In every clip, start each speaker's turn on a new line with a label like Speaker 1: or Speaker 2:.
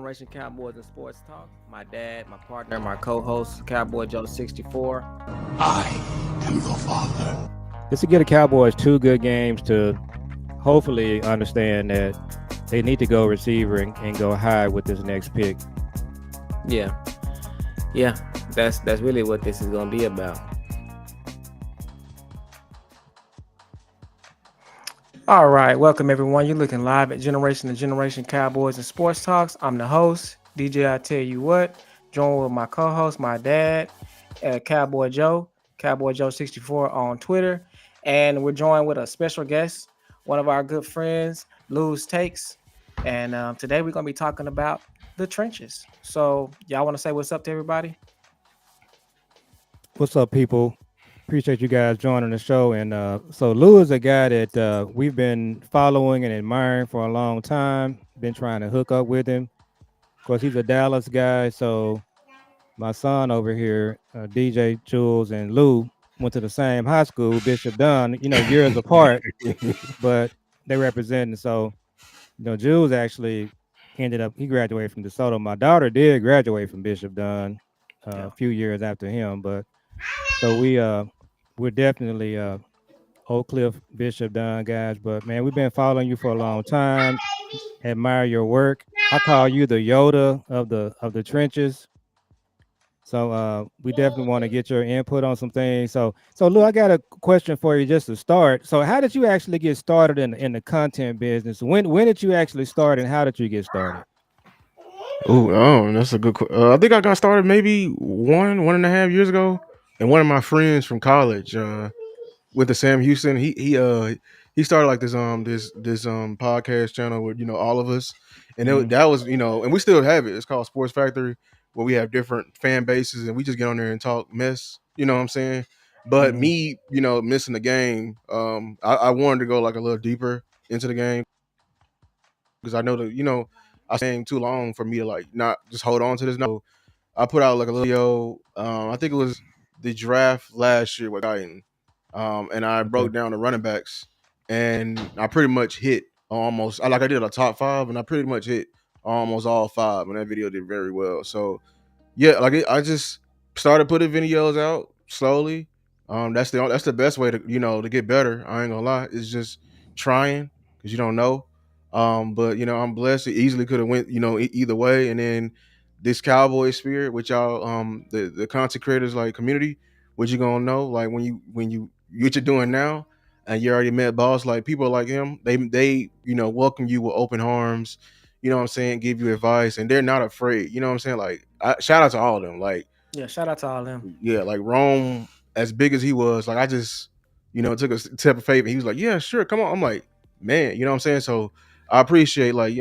Speaker 1: Generation Cowboys and Sports Talk. My dad, my partner, my co-host, Cowboy Joe 64.
Speaker 2: I am your father.
Speaker 3: Just to get the Cowboys 2 good games to hopefully understand that they need to go receiver and go high with this next pick.
Speaker 1: Yeah, yeah, that's really what this is gonna be about. All right, welcome everyone. You're looking live at Generation to Generation Cowboys and Sports Talks. I'm the host, DJ Itelluwhat, joined with my co-host, my dad, Cowboy Joe 64 on Twitter, and we're joined with a special guest, one of our good friends, Lou's Takes, and today we're gonna be talking about the trenches. So y'all want to say what's up to everybody?
Speaker 3: What's up, people? Appreciate you guys joining the show. And so Lou is a guy that we've been following and admiring for a long time. Been trying to hook up with him. Of course, he's a Dallas guy. So my son over here, DJ Jules and Lou, went to the same high school, Bishop Dunn. Years apart, but they representing. So Jules actually ended up he graduated from DeSoto. My daughter did graduate from Bishop Dunn a few years after him, but so we're definitely Oak Cliff Bishop Dunn guys. But man, we've been following you for a long time. Admire your work. I call you the Yoda of the trenches. So we definitely want to get your input on some things. So Lou, I got a question for you just to start. So how did you actually get started in the content business? When did you actually start and how did you get started?
Speaker 4: That's a good. I think I got started maybe 1.5 years ago, and one of my friends from college, with the Sam Houston, he started like this podcast channel with all of us, and that was and we still have it. It's called Sports Factory, where we have different fan bases, and we just get on there and talk mess. You know what I'm saying? But me, missing the game, I wanted to go like a little deeper into the game because I know that I staying too long for me to like not just hold on to this. No, I put out like a little video. I think it was the draft last year with Guyton, and I
Speaker 3: Okay.
Speaker 4: broke down the running backs, and I pretty much hit almost. I did a top five, and I pretty much hit almost all five, and that video did very well. So yeah, I just started putting videos out slowly. That's the best way to get better. I ain't gonna lie, it's just trying because you don't know. But I'm blessed. It easily could have went either way, and then this Cowboy spirit, which y'all the content creators like community, what you gonna know like when you what you're doing now, and you already met boss like people like him. They welcome you with open arms. You know what I'm saying? Give you advice, and they're not afraid. You know what I'm saying? Like, shout out to all of them. Like,
Speaker 1: Yeah, shout out to all them.
Speaker 4: yeah, like Rome, as big as he was, like I just, took a step of faith, and he was like, "Yeah, sure, come on." I'm like, man, you know what I'm saying? So I appreciate like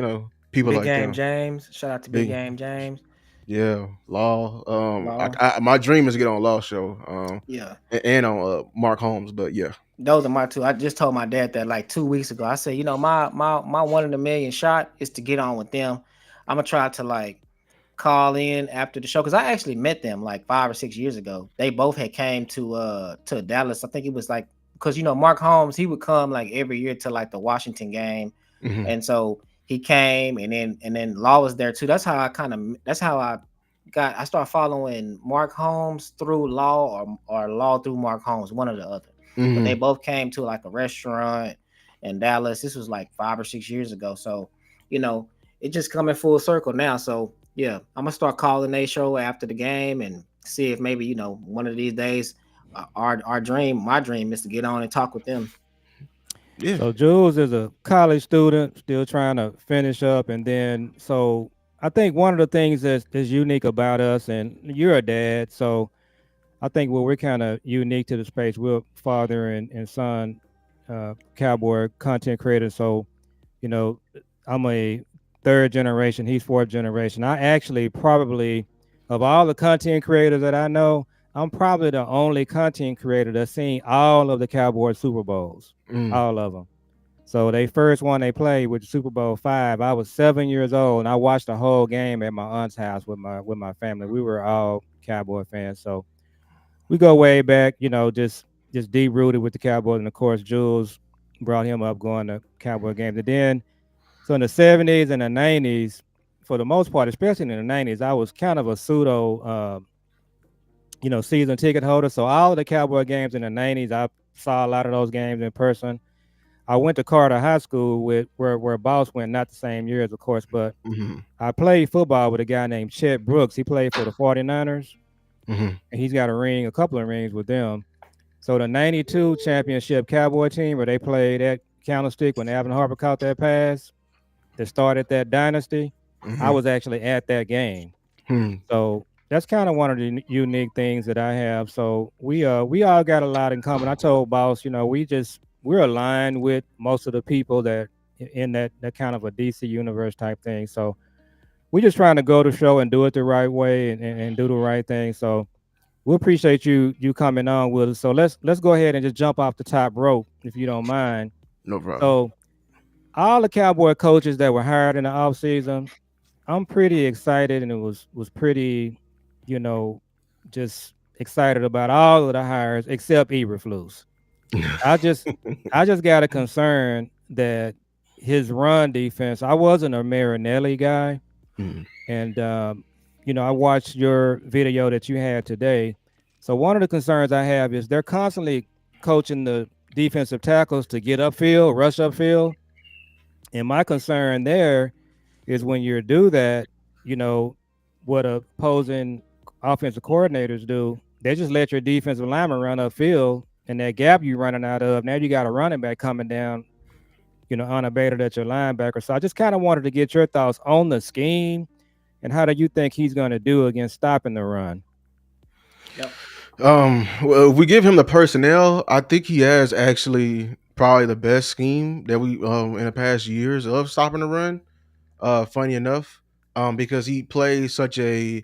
Speaker 4: people
Speaker 1: Big
Speaker 4: like
Speaker 1: Game
Speaker 4: them.
Speaker 1: James, shout out to Big
Speaker 4: Big,
Speaker 1: Game James.
Speaker 4: yeah, Law.
Speaker 1: Law.
Speaker 4: My dream is to get on Law show,
Speaker 1: Yeah.
Speaker 4: and on Mark Holmes, but yeah,
Speaker 1: Those are my two. I just told my dad that like 2 weeks ago. I said, my 1 in a million shot is to get on with them. I'm gonna try to like call in after the show because I actually met them like 5 or 6 years ago. They both had came to Dallas. I think it was like because Mark Holmes he would come like every year to like the Washington game,
Speaker 4: hmm
Speaker 1: and so he came and then Law was there too. That's how I started following Mark Holmes through Law or Law through Mark Holmes, one or the other. But they
Speaker 4: hmm
Speaker 1: both came to like a restaurant in Dallas. This was like 5 or 6 years ago. So, it just coming full circle now. So yeah, I'm gonna start calling they show after the game and see if maybe, one of these days my dream is to get on and talk with them.
Speaker 4: yeah,
Speaker 3: So Jules is a college student, still trying to finish up, and then so I think one of the things that's unique about us, and you're a dad, so I think we're kind of unique to the space. We're father and son, cowboy content creator. So, you know, I'm a third generation. He's fourth generation. I actually probably, of all the content creators that I know, I'm probably the only content creator that's seen all of the Cowboy Super Bowls,
Speaker 4: mm,
Speaker 3: all of them. So they first one they played with Super Bowl V. I was 7 years old, and I watched the whole game at my aunt's house with my family. We were all Cowboy fans, so we go way back. Just deep rooted with the Cowboys, and of course Jules brought him up going to Cowboy games. And then, so in the '70s and the '90s, for the most part, especially in the '90s, I was kind of a pseudo, season ticket holder. So all of the Cowboy games in the '90s, I saw a lot of those games in person. I went to Carter High School with where Boss went, not the same years, of course, but
Speaker 4: Mm-hmm.
Speaker 3: I played football with a guy named Chet Brooks. He played for the 49ers,
Speaker 4: Mm-hmm.
Speaker 3: and he's got a couple of rings with them. So the '92 championship Cowboy team, where they played at Candlestick when Alvin Harper caught that pass that started that dynasty, I
Speaker 4: Mm-hmm.
Speaker 3: was actually at that game.
Speaker 4: Hmm.
Speaker 3: So that's kind of one of the unique things that I have. So we all got a lot in common. I told Boss, we're aligned with most of the people that in that kind of a DC universe type thing. So we're just trying to go to show and do it the right way and do the right thing. So we appreciate you coming on with us. So let's go ahead and just jump off the top rope if you don't mind.
Speaker 4: No problem.
Speaker 3: So all the Cowboy coaches that were hired in the offseason, I'm pretty excited and it was pretty, you know, just excited about all of the hires except Eberflus. I just I just got a concern that his run defense. I wasn't a Marinelli guy,
Speaker 4: Mhm.
Speaker 3: and I watched your video that you had today. So one of the concerns I have is they're constantly coaching the defensive tackles to get upfield, rush upfield, and my concern there is when you do that, you know, what opposing offensive coordinators do, they just let your defensive lineman run upfield, and that gap you running out of, now you got a running back coming down, unabated at your linebacker. So I just kind of wanted to get your thoughts on the scheme and how do you think he's going to do against stopping the run?
Speaker 1: Yep.
Speaker 4: Well, if we give him the personnel, I think he has actually probably the best scheme that we in the past years of stopping the run. Funny enough, because he plays such a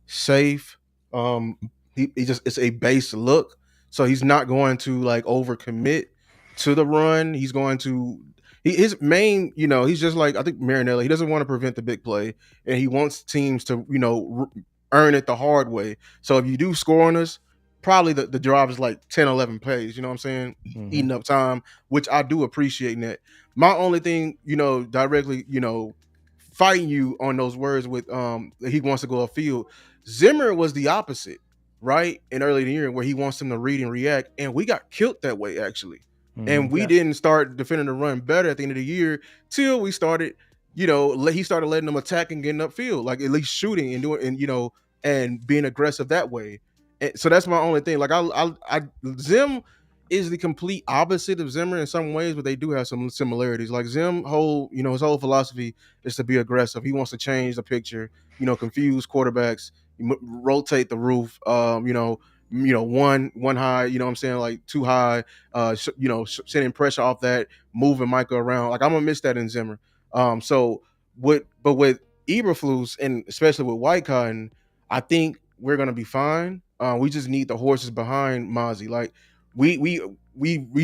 Speaker 4: safe. Um, he just it's a base look, so he's not going to like overcommit to the run. He's going to his main, he's just like I think Marinelli. He doesn't want to prevent the big play, and he wants teams to earn it the hard way. So if you do score on us, probably the drive is like 10, 11 plays. You know what I'm saying?
Speaker 3: Mm-hmm.
Speaker 4: Eating up time, which I do appreciate that. My only thing, directly, fighting you on those words with he wants to go upfield. Zimmer was the opposite, right? In early in the year where he wants them to read and react, and we got killed that way actually.
Speaker 3: Mm-hmm.
Speaker 4: And we
Speaker 1: Yeah.
Speaker 4: didn't start defending the run better at the end of the year till we started, he started letting them attack and getting upfield, like at least shooting and doing and being aggressive that way. And so that's my only thing. Like I Zim is the complete opposite of Zimmer in some ways, but they do have some similarities. Like his whole philosophy is to be aggressive. He wants to change the picture, confuse quarterbacks, rotate the roof, one high, what I'm saying, like too high, sending pressure off that, moving Micah around. Like I'm gonna miss that in Zimmer. With Eberflus and especially with White Cotton, I think we're gonna be fine. We just need the horses behind Mozzie. Like we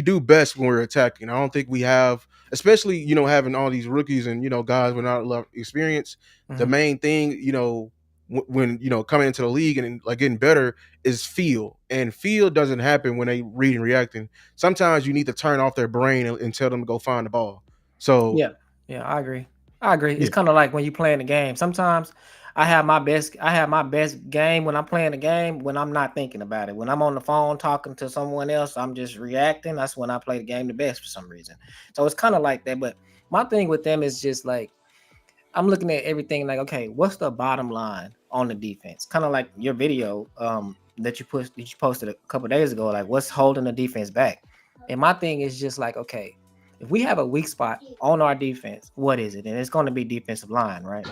Speaker 4: do best when we're attacking. I don't think we have, especially having all these rookies and guys with not a lot of experience. The
Speaker 1: Mhm.
Speaker 4: main thing when coming into the league and like getting better is feel, and feel doesn't happen when they read and reacting. Sometimes you need to turn off their brain and tell them to go find the ball. So
Speaker 1: Yeah, yeah, I agree. I agree. It's
Speaker 4: yeah.
Speaker 1: kind of like when you playing the game. Sometimes I have my best game when I'm playing the game when I'm not thinking about it. When I'm on the phone talking to someone else, I'm just reacting. That's when I play the game the best for some reason. So it's kind of like that. But my thing with them is just like I'm looking at everything like, okay, what's the bottom line on the defense? Kind of like your video that you posted a couple days ago, like what's holding the defense back? And my thing is just like, okay, if we have a weak spot on our defense, what is it? And it's going to be defensive line, right?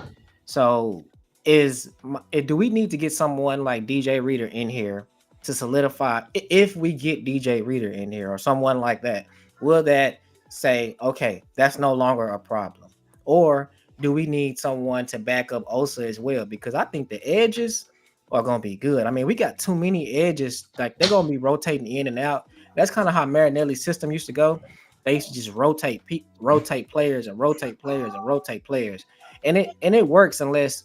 Speaker 1: So do we need to get someone like DJ Reader in here to solidify if we get DJ Reader in here or someone like that? Will that say, okay, that's no longer a problem? Or do we need someone to back up Osa as well? Because I think the edges are gonna be good. I mean, we got too many edges. Like they're gonna be rotating in and out. That's kind of how Marinelli's system used to go. They used to just rotate players and rotate players and rotate players, and it works unless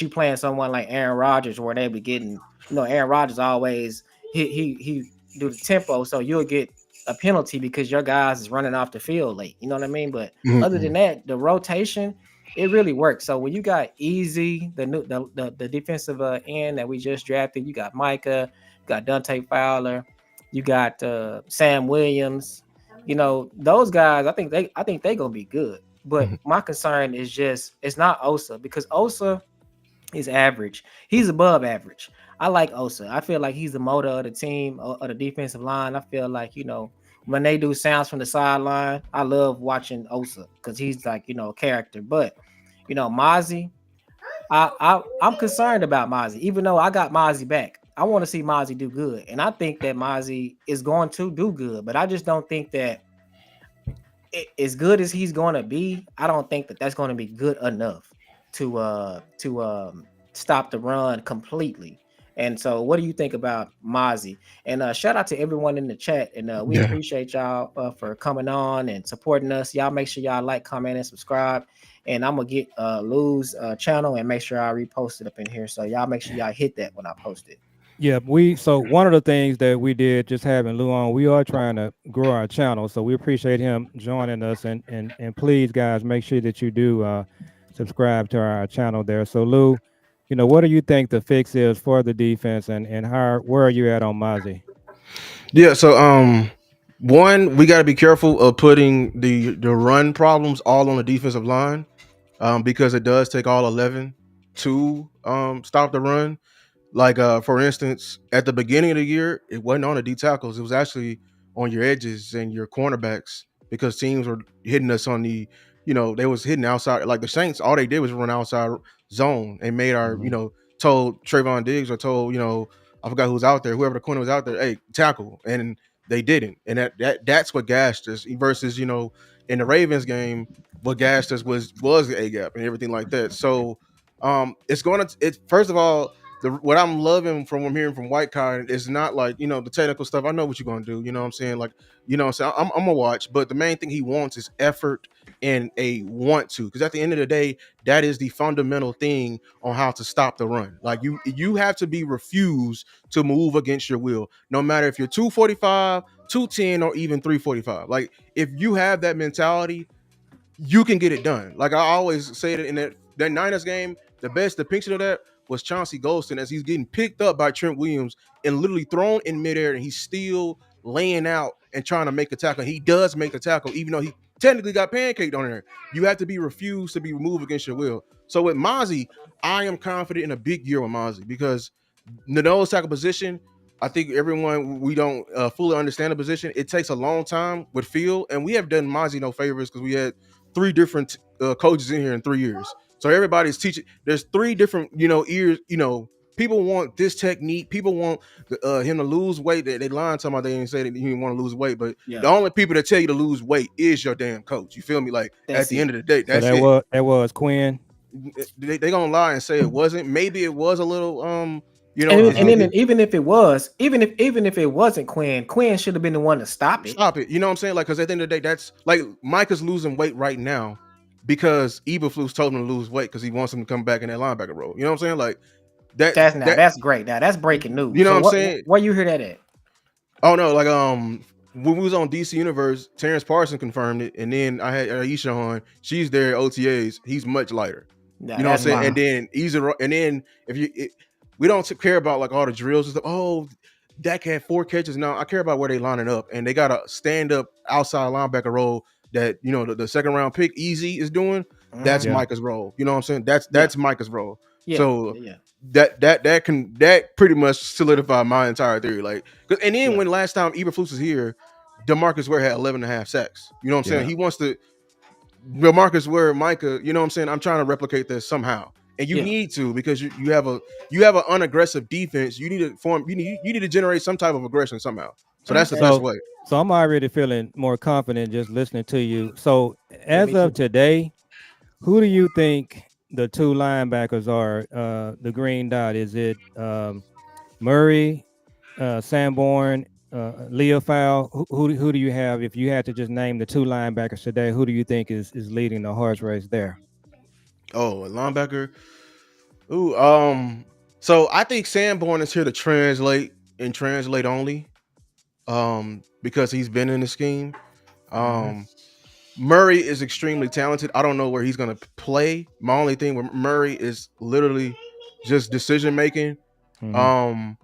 Speaker 1: you playing someone like Aaron Rodgers, where they be getting, Aaron Rodgers always he do the tempo, so you'll get a penalty because your guys is running off the field late. You know what I mean? But other than
Speaker 4: Mhm.
Speaker 1: that, the rotation it really works. So when you got Easy, the defensive end that we just drafted, you got Micah, you got Dante Fowler, you got Sam Williams. You know those guys. I think they gonna be good. But
Speaker 4: Mhm.
Speaker 1: my concern is just it's not Osa because Osa is average. He's above average. I like Osa. I feel like he's the motor of the team of the defensive line. I feel like when they do sounds from the sideline, I love watching Osa because he's like a character. But Mozzie, I'm concerned about Mozzie. Even though I got Mozzie back, I want to see Mozzie do good, and I think that Mozzie is going to do good. But I just don't think that as good as he's going to be, I don't think that that's going to be good enough to stop the run completely. And so, what do you think about Mozzie? And shout out to everyone in the chat, and we
Speaker 4: Yeah.
Speaker 1: appreciate y'all for coming on and supporting us. Y'all make sure y'all like, comment, and subscribe. And I'm gonna get Lou's channel and make sure I repost it up in here. So y'all make sure y'all hit that when I post it.
Speaker 3: Yeah, so one of the things that we did just having Lou on, we are trying to grow our channel. So we appreciate him joining us, and please guys, make sure that you do subscribe to our channel there. So Lou, what do you think the fix is for the defense, and how where are you at on Mozzie?
Speaker 4: Yeah. So one, we got to be careful of putting the run problems all on the defensive line, because it does take all 11 to stop the run. Like for instance, at the beginning of the year, it wasn't on the D tackles. It was actually on your edges and your cornerbacks because teams were hitting us on they was hitting outside. Like the Saints, all they did was run outside zone and made our,
Speaker 3: Mhm.
Speaker 4: told Trayvon Diggs or told, I forgot who was out there, whoever the corner was out there, hey, tackle. And they didn't. And that's what gassed us versus, in the Ravens game, what gassed us was the A gap and everything like that. So it's going to, it first of all, what I'm loving from what I'm hearing from White Card is not like, the technical stuff. I know what you're gonna do. You know what I'm saying? Like, I'm gonna watch, but the main thing he wants is effort and a want to. Because at the end of the day, that is the fundamental thing on how to stop the run. Like you have to be refused to move against your will, no matter if you're 245, 210, or even 345. Like if you have that mentality, you can get it done. Like I always say that in that Niners game, the best depiction of that was Chauncey Golston as he's getting picked up by Trent Williams and literally thrown in midair, and he's still laying out and trying to make a tackle. He does make the tackle, even though he technically got pancaked on there. You have to be refused to be removed against your will. So with Mozzie, I am confident in a big year with Mozzie because the nose tackle position, I think everyone we don't fully understand the position. It takes a long time with Field, and we have done Mozzie no favors because we had three different coaches in here in 3 years. So everybody's teaching. There's three different, ears. People want this technique. People want him to lose weight. They lying to me. They didn't say that he didn't want to lose weight, but
Speaker 1: Yeah,
Speaker 4: the only people that tell you to lose weight is your damn coach. You feel me? Like at
Speaker 1: that's
Speaker 4: the
Speaker 1: it.
Speaker 4: end of the day,
Speaker 3: So
Speaker 4: that's it.
Speaker 3: that was Quinn.
Speaker 4: They gonna lie and say it wasn't. Maybe it was a little
Speaker 1: And,
Speaker 4: because
Speaker 1: and
Speaker 3: Uh-huh.
Speaker 1: then even if it was, even if it wasn't Quinn should have been the one to stop it.
Speaker 4: stop it. You know what I'm saying? Like, because at the end of the day, that's like Micah's losing weight right now because Eberflus told him to lose weight because he wants him to come back in that linebacker role. You know what I'm saying? Like that that
Speaker 1: That's great. Now that's breaking
Speaker 4: you
Speaker 1: news.
Speaker 4: know
Speaker 1: So
Speaker 4: what I'm
Speaker 1: what
Speaker 4: saying?
Speaker 1: where you hear that at?
Speaker 4: Oh no, like when we was on DC Universe, Terrence Parson confirmed it, and then I had Aisha on. She's there at OTAs. He's much lighter.
Speaker 1: Nah,
Speaker 4: You know what I'm
Speaker 1: that's
Speaker 4: saying? And
Speaker 1: fine.
Speaker 4: then and then if we don't care about like all the drills and stuff. Oh, Dak had 4 catches. No, I care about where they lining up, and they got a stand up outside linebacker role that the second round pick Easy is doing. That's
Speaker 1: Hmm.
Speaker 3: Yeah.
Speaker 4: Micah's role. You know what I'm saying? That's
Speaker 1: Yeah,
Speaker 4: Micah's role.
Speaker 1: yeah,
Speaker 4: So
Speaker 1: yeah,
Speaker 4: that pretty much solidified my entire theory. Like, and then
Speaker 1: yeah,
Speaker 4: when last time Eberflus was here, Demarcus Ware had 11 and a half sacks. You know what I'm saying?
Speaker 3: Yeah.
Speaker 4: He wants to Demarcus Ware, Micah. You know what I'm saying? I'm trying to replicate this somehow, and you
Speaker 1: yeah.
Speaker 4: need to because you have an unaggressive defense. You need to form. You need to generate some type of aggression somehow. So that's the
Speaker 1: Okay.
Speaker 4: best
Speaker 3: So
Speaker 4: way.
Speaker 3: so I'm already feeling more confident just listening to you. So
Speaker 1: Yeah,
Speaker 3: as
Speaker 1: me
Speaker 3: of
Speaker 1: too.
Speaker 3: today, who do you think the two linebackers are? The green dot, is it Murray, Sanborn, Leofow? Who do you have? If you had to just name the two linebackers today, who do you think is leading the horse race there?
Speaker 4: Oh, a linebacker. Ooh, so I think Sanborn is here to translate and translate only. Because he's been in the scheme.
Speaker 3: Hmm.
Speaker 4: Um, Murray is extremely talented. I don't know where he's gonna play. My only thing with Murray is literally just decision making.
Speaker 3: Mhm.
Speaker 4: Um,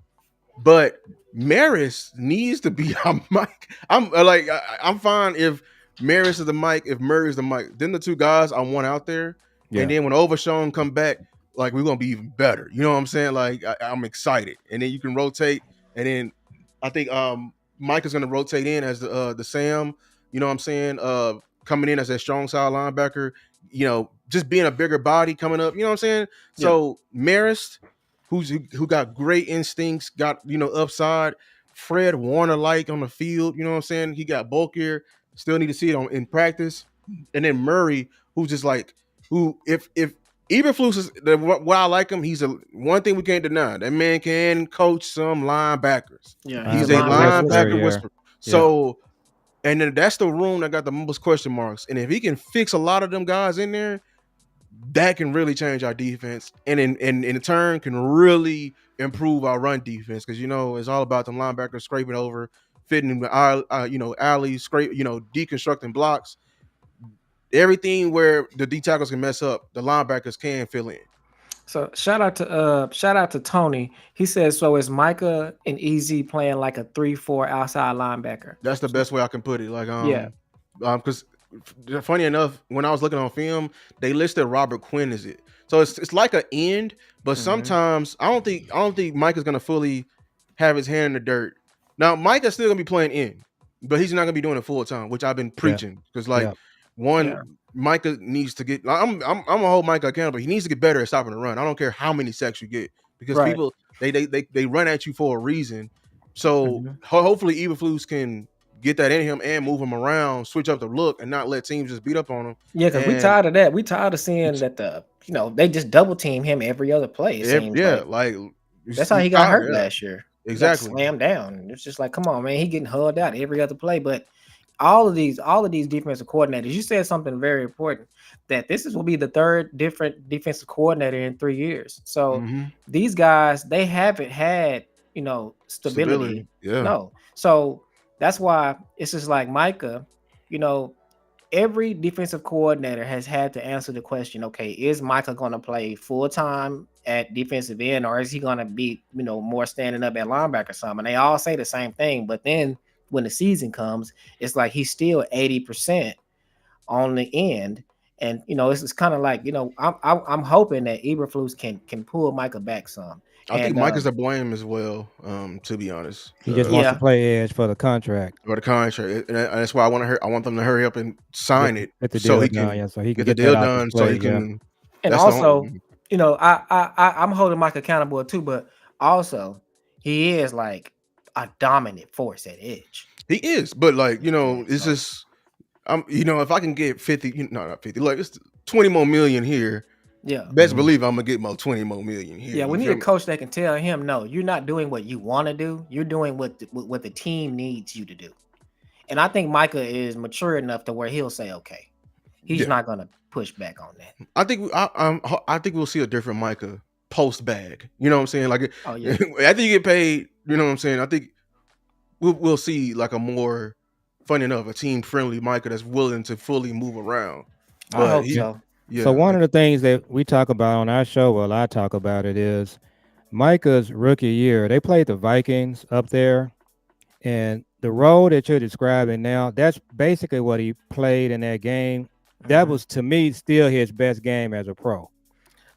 Speaker 4: but Maris needs to be on Mike. I'm fine if Maris is the Mike, if Murray is the Mike. Then the two guys I want out there, and
Speaker 3: Yeah.
Speaker 4: then when Overshown come back, like we're gonna be even better. You know what I'm saying? Like I'm excited, and then you can rotate, and then I think Mike is gonna rotate in as the Sam. You know what I'm saying? Coming in as a strong side linebacker. You know, just being a bigger body coming up. You know what I'm saying?
Speaker 1: Yeah.
Speaker 4: So Maris who got great instincts, got upside. Fred Warner like on the field, you know what I'm saying? He got bulkier. Still need to see it in practice. And then Murray, who's just like who if Eberflus is why I like him, he's a one thing we can't deny. That man can coach some linebackers.
Speaker 1: Yeah, he's a
Speaker 4: He's a
Speaker 1: linebacker
Speaker 3: Whisper,
Speaker 4: linebacker
Speaker 1: whisperer.
Speaker 3: yeah.
Speaker 4: whisperer.
Speaker 3: Yeah.
Speaker 4: So and then that's the room that got the most question marks. And if he can fix a lot of them guys in there, that can really change our defense, and in turn can really improve our run defense because it's all about the linebackers scraping over, fitting in the alleys, deconstructing blocks, everything where the D tackles can mess up, the linebackers can fill in.
Speaker 1: So shout out to Tony. He says, so is Micah and Easy playing like a 3-4 outside linebacker?
Speaker 4: That's the
Speaker 1: So,
Speaker 4: best way I can put it. Like
Speaker 1: yeah.
Speaker 4: because funny enough, when I was looking on film, they listed Robert Quinn as it. So it's like an end, but
Speaker 1: Mhm.
Speaker 4: sometimes I don't think Mike is gonna fully have his hand in the dirt. Now Mike is still gonna be playing in, but he's not gonna be doing it full time, which I've been
Speaker 3: Yeah.
Speaker 4: preaching because
Speaker 3: Yeah.
Speaker 4: one
Speaker 1: Yeah.
Speaker 4: Micah needs to get. I'm gonna hold Micah accountable. He needs to get better at stopping the run. I don't care how many sacks you get because
Speaker 1: Right.
Speaker 4: people they run at you for a reason. So
Speaker 1: Mhm.
Speaker 4: hopefully Eberflus can get that in him and move him around, switch up the look, and not let teams just beat up on him.
Speaker 1: Yeah, because we
Speaker 4: And
Speaker 1: tired of that. We tired of seeing that they just double team him every other play. It seems
Speaker 4: yeah,
Speaker 1: like
Speaker 4: like
Speaker 1: that's how
Speaker 4: you
Speaker 1: he got
Speaker 4: tired,
Speaker 1: hurt
Speaker 4: yeah,
Speaker 1: last year. He got
Speaker 4: exactly.
Speaker 1: slammed down. It's just like, come on, man, he getting hugged out every other play. But all of these defensive coordinators, you said something very important that this will be the third different defensive coordinator in 3 years. So
Speaker 4: Hmm.
Speaker 1: these guys, they haven't had
Speaker 4: Stability,
Speaker 1: stability.
Speaker 4: yeah.
Speaker 1: No. So that's why it's just like Micah, you know, every defensive coordinator has had to answer the question, okay, is Micah going to play full time at defensive end, or is he going to be, more standing up at linebacker some? And they all say the same thing. But then when the season comes, it's like he's still 80% on the end. And it's kind of like, I'm hoping that Eberflus can pull Micah back some.
Speaker 4: I think
Speaker 1: And
Speaker 4: Mike is to blame as well. To be honest,
Speaker 3: He just wants to
Speaker 1: yeah,
Speaker 3: play edge for the contract.
Speaker 4: for the contract, and that's why I want them to hurry up and
Speaker 3: Get
Speaker 4: sign it
Speaker 3: get the
Speaker 4: so
Speaker 3: deal
Speaker 4: he
Speaker 3: done,
Speaker 4: can
Speaker 3: yeah, so he can
Speaker 4: get the
Speaker 3: get that
Speaker 4: deal
Speaker 3: off his
Speaker 4: done. So he
Speaker 3: plate. Yeah.
Speaker 4: can.
Speaker 1: and
Speaker 4: That's the
Speaker 1: also,
Speaker 4: only.
Speaker 1: I'm holding Mike accountable too, but also he is like a dominant force at edge.
Speaker 4: He is, but
Speaker 1: Yeah,
Speaker 4: it's
Speaker 1: so
Speaker 4: just if I can get 50, no, not 50, like it's 20 more million here.
Speaker 1: yeah.
Speaker 4: Best
Speaker 3: Mhm.
Speaker 4: believe I'm gonna get my 20 more million here.
Speaker 1: Yeah, we
Speaker 4: You
Speaker 1: need a
Speaker 4: feel me?
Speaker 1: coach that can tell him, no, you're not doing what you want to do. You're doing what the team needs you to do. And I think Micah is mature enough to where he'll say, okay, he's
Speaker 4: Yeah,
Speaker 1: not gonna push back on that.
Speaker 4: I think we'll see a different Micah post bag. You know what I'm saying? Like
Speaker 1: Oh yeah,
Speaker 4: after you get paid, you know what I'm saying? I think we'll see like a more funny enough, a team friendly Micah that's willing to fully move around.
Speaker 1: I
Speaker 4: But
Speaker 1: hope
Speaker 4: he
Speaker 3: Yeah.
Speaker 1: so.
Speaker 3: So
Speaker 4: yeah,
Speaker 3: one of the things that we talk about on our show, well, I talk about it, is Micah's rookie year. They played the Vikings up there, and the role that you're describing now, that's basically what he played in that game. That
Speaker 1: Mhm.
Speaker 3: was to me still his best game as a pro.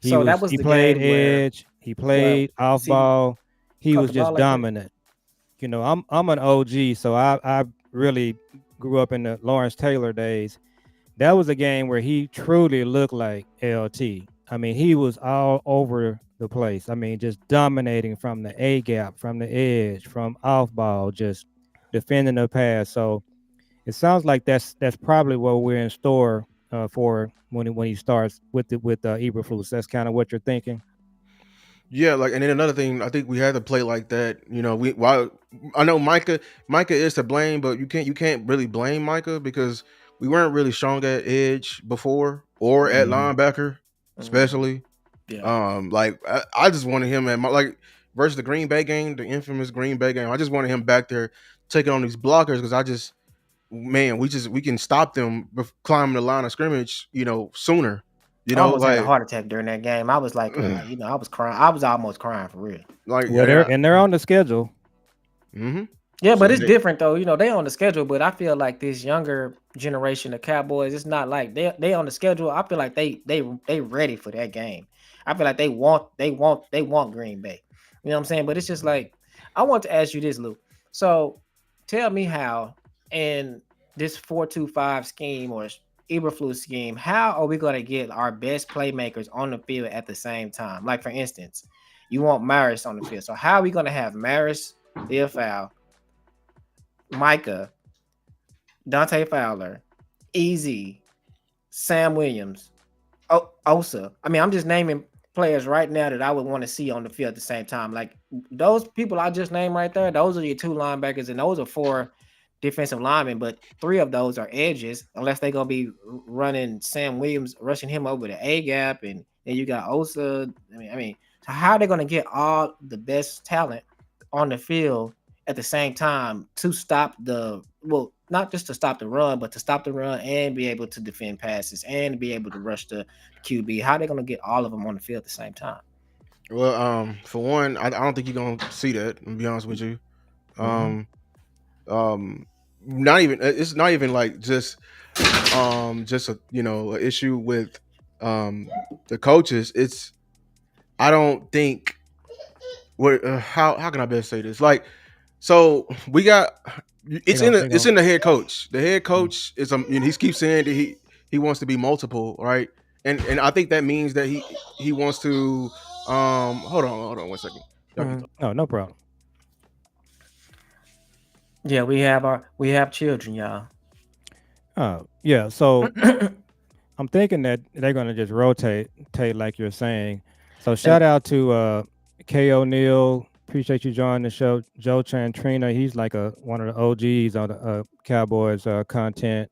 Speaker 3: He
Speaker 1: So that
Speaker 3: was
Speaker 1: was
Speaker 3: he
Speaker 1: the
Speaker 3: played
Speaker 1: game where
Speaker 3: edge, he played off
Speaker 1: CD
Speaker 3: ball, he
Speaker 1: caught
Speaker 3: was
Speaker 1: the ball
Speaker 3: just
Speaker 1: like that.
Speaker 3: dominant. I'm an OG, so I really grew up in the Lawrence Taylor days. That was a game where he truly looked like LT. I mean, he was all over the place. I mean, just dominating from the A gap, from the edge, from off ball, just defending the pass. So it sounds like that's probably what we're in store for when he starts with Eberflus. That's kind of what you're thinking.
Speaker 4: yeah, like and then another thing, I think we had to play like that. While I know Micah is to blame, but you can't really blame Micah because we weren't really strong at edge before or at
Speaker 1: Mhm.
Speaker 3: Hmm.
Speaker 4: linebacker,
Speaker 1: Mhm.
Speaker 4: especially.
Speaker 1: Yeah.
Speaker 4: Like I just wanted him at like versus the Green Bay game, the infamous Green Bay game. I just wanted him back there taking on these blockers because I just man, we can stop them climbing the line of scrimmage, sooner.
Speaker 1: I almost had a
Speaker 4: Like
Speaker 1: heart attack during that game. I was like, I was crying. I was almost crying for real.
Speaker 4: like
Speaker 3: Well, they're on the schedule.
Speaker 4: mm-hmm.
Speaker 1: Yeah,
Speaker 4: So
Speaker 1: but it's different though. They on the schedule, but I feel like this younger generation of Cowboys, it's not like they on the schedule. I feel like they ready for that game. I feel like they want Green Bay. You know what I'm saying? But it's just like I want to ask you this, Lou. So tell me how in this 4-2-5 scheme or Eberflus scheme, how are we going to get our best playmakers on the field at the same time? Like for instance, you want Maris on the field. So how are we going to have Maris, Leofow, Micah, Dante Fowler, Easy, Sam Williams, Osa. I mean, I'm just naming players right now that I would want to see on the field at the same time. Like those people I just named right there, those are your two linebackers, and those are four defensive linemen, but three of those are edges, unless they're gonna be running Sam Williams, rushing him over the A gap, and then you got Osa. I mean, so how are they gonna get all the best talent on the field at the same time to stop not just to stop the run, but to stop the run and be able to defend passes and be able to rush the QB? How are they gonna get all of them on the field at the same time?
Speaker 4: Well, for one, I don't think you're gonna see that. To be honest with you,
Speaker 1: Mhm.
Speaker 4: um, not even it's not even like just a an issue with the coaches. It's I don't think what how can I best say this? Like, so we got
Speaker 3: They gonna they
Speaker 4: it's
Speaker 3: gonna
Speaker 4: in the head coach. The head
Speaker 3: mm.
Speaker 4: coach is he keeps saying that he wants to be multiple, right? And I think that means that he wants to hold on 1 second. Y'all keep talking.
Speaker 3: Oh, no problem.
Speaker 1: Yeah, we have children, y'all.
Speaker 3: Yeah. So I'm thinking that they're gonna just rotate like you're saying. So shout
Speaker 1: And
Speaker 3: out to K O'Neal. Appreciate you joining the show. Joe Chantrina, he's like one of the OGs on the Cowboys content.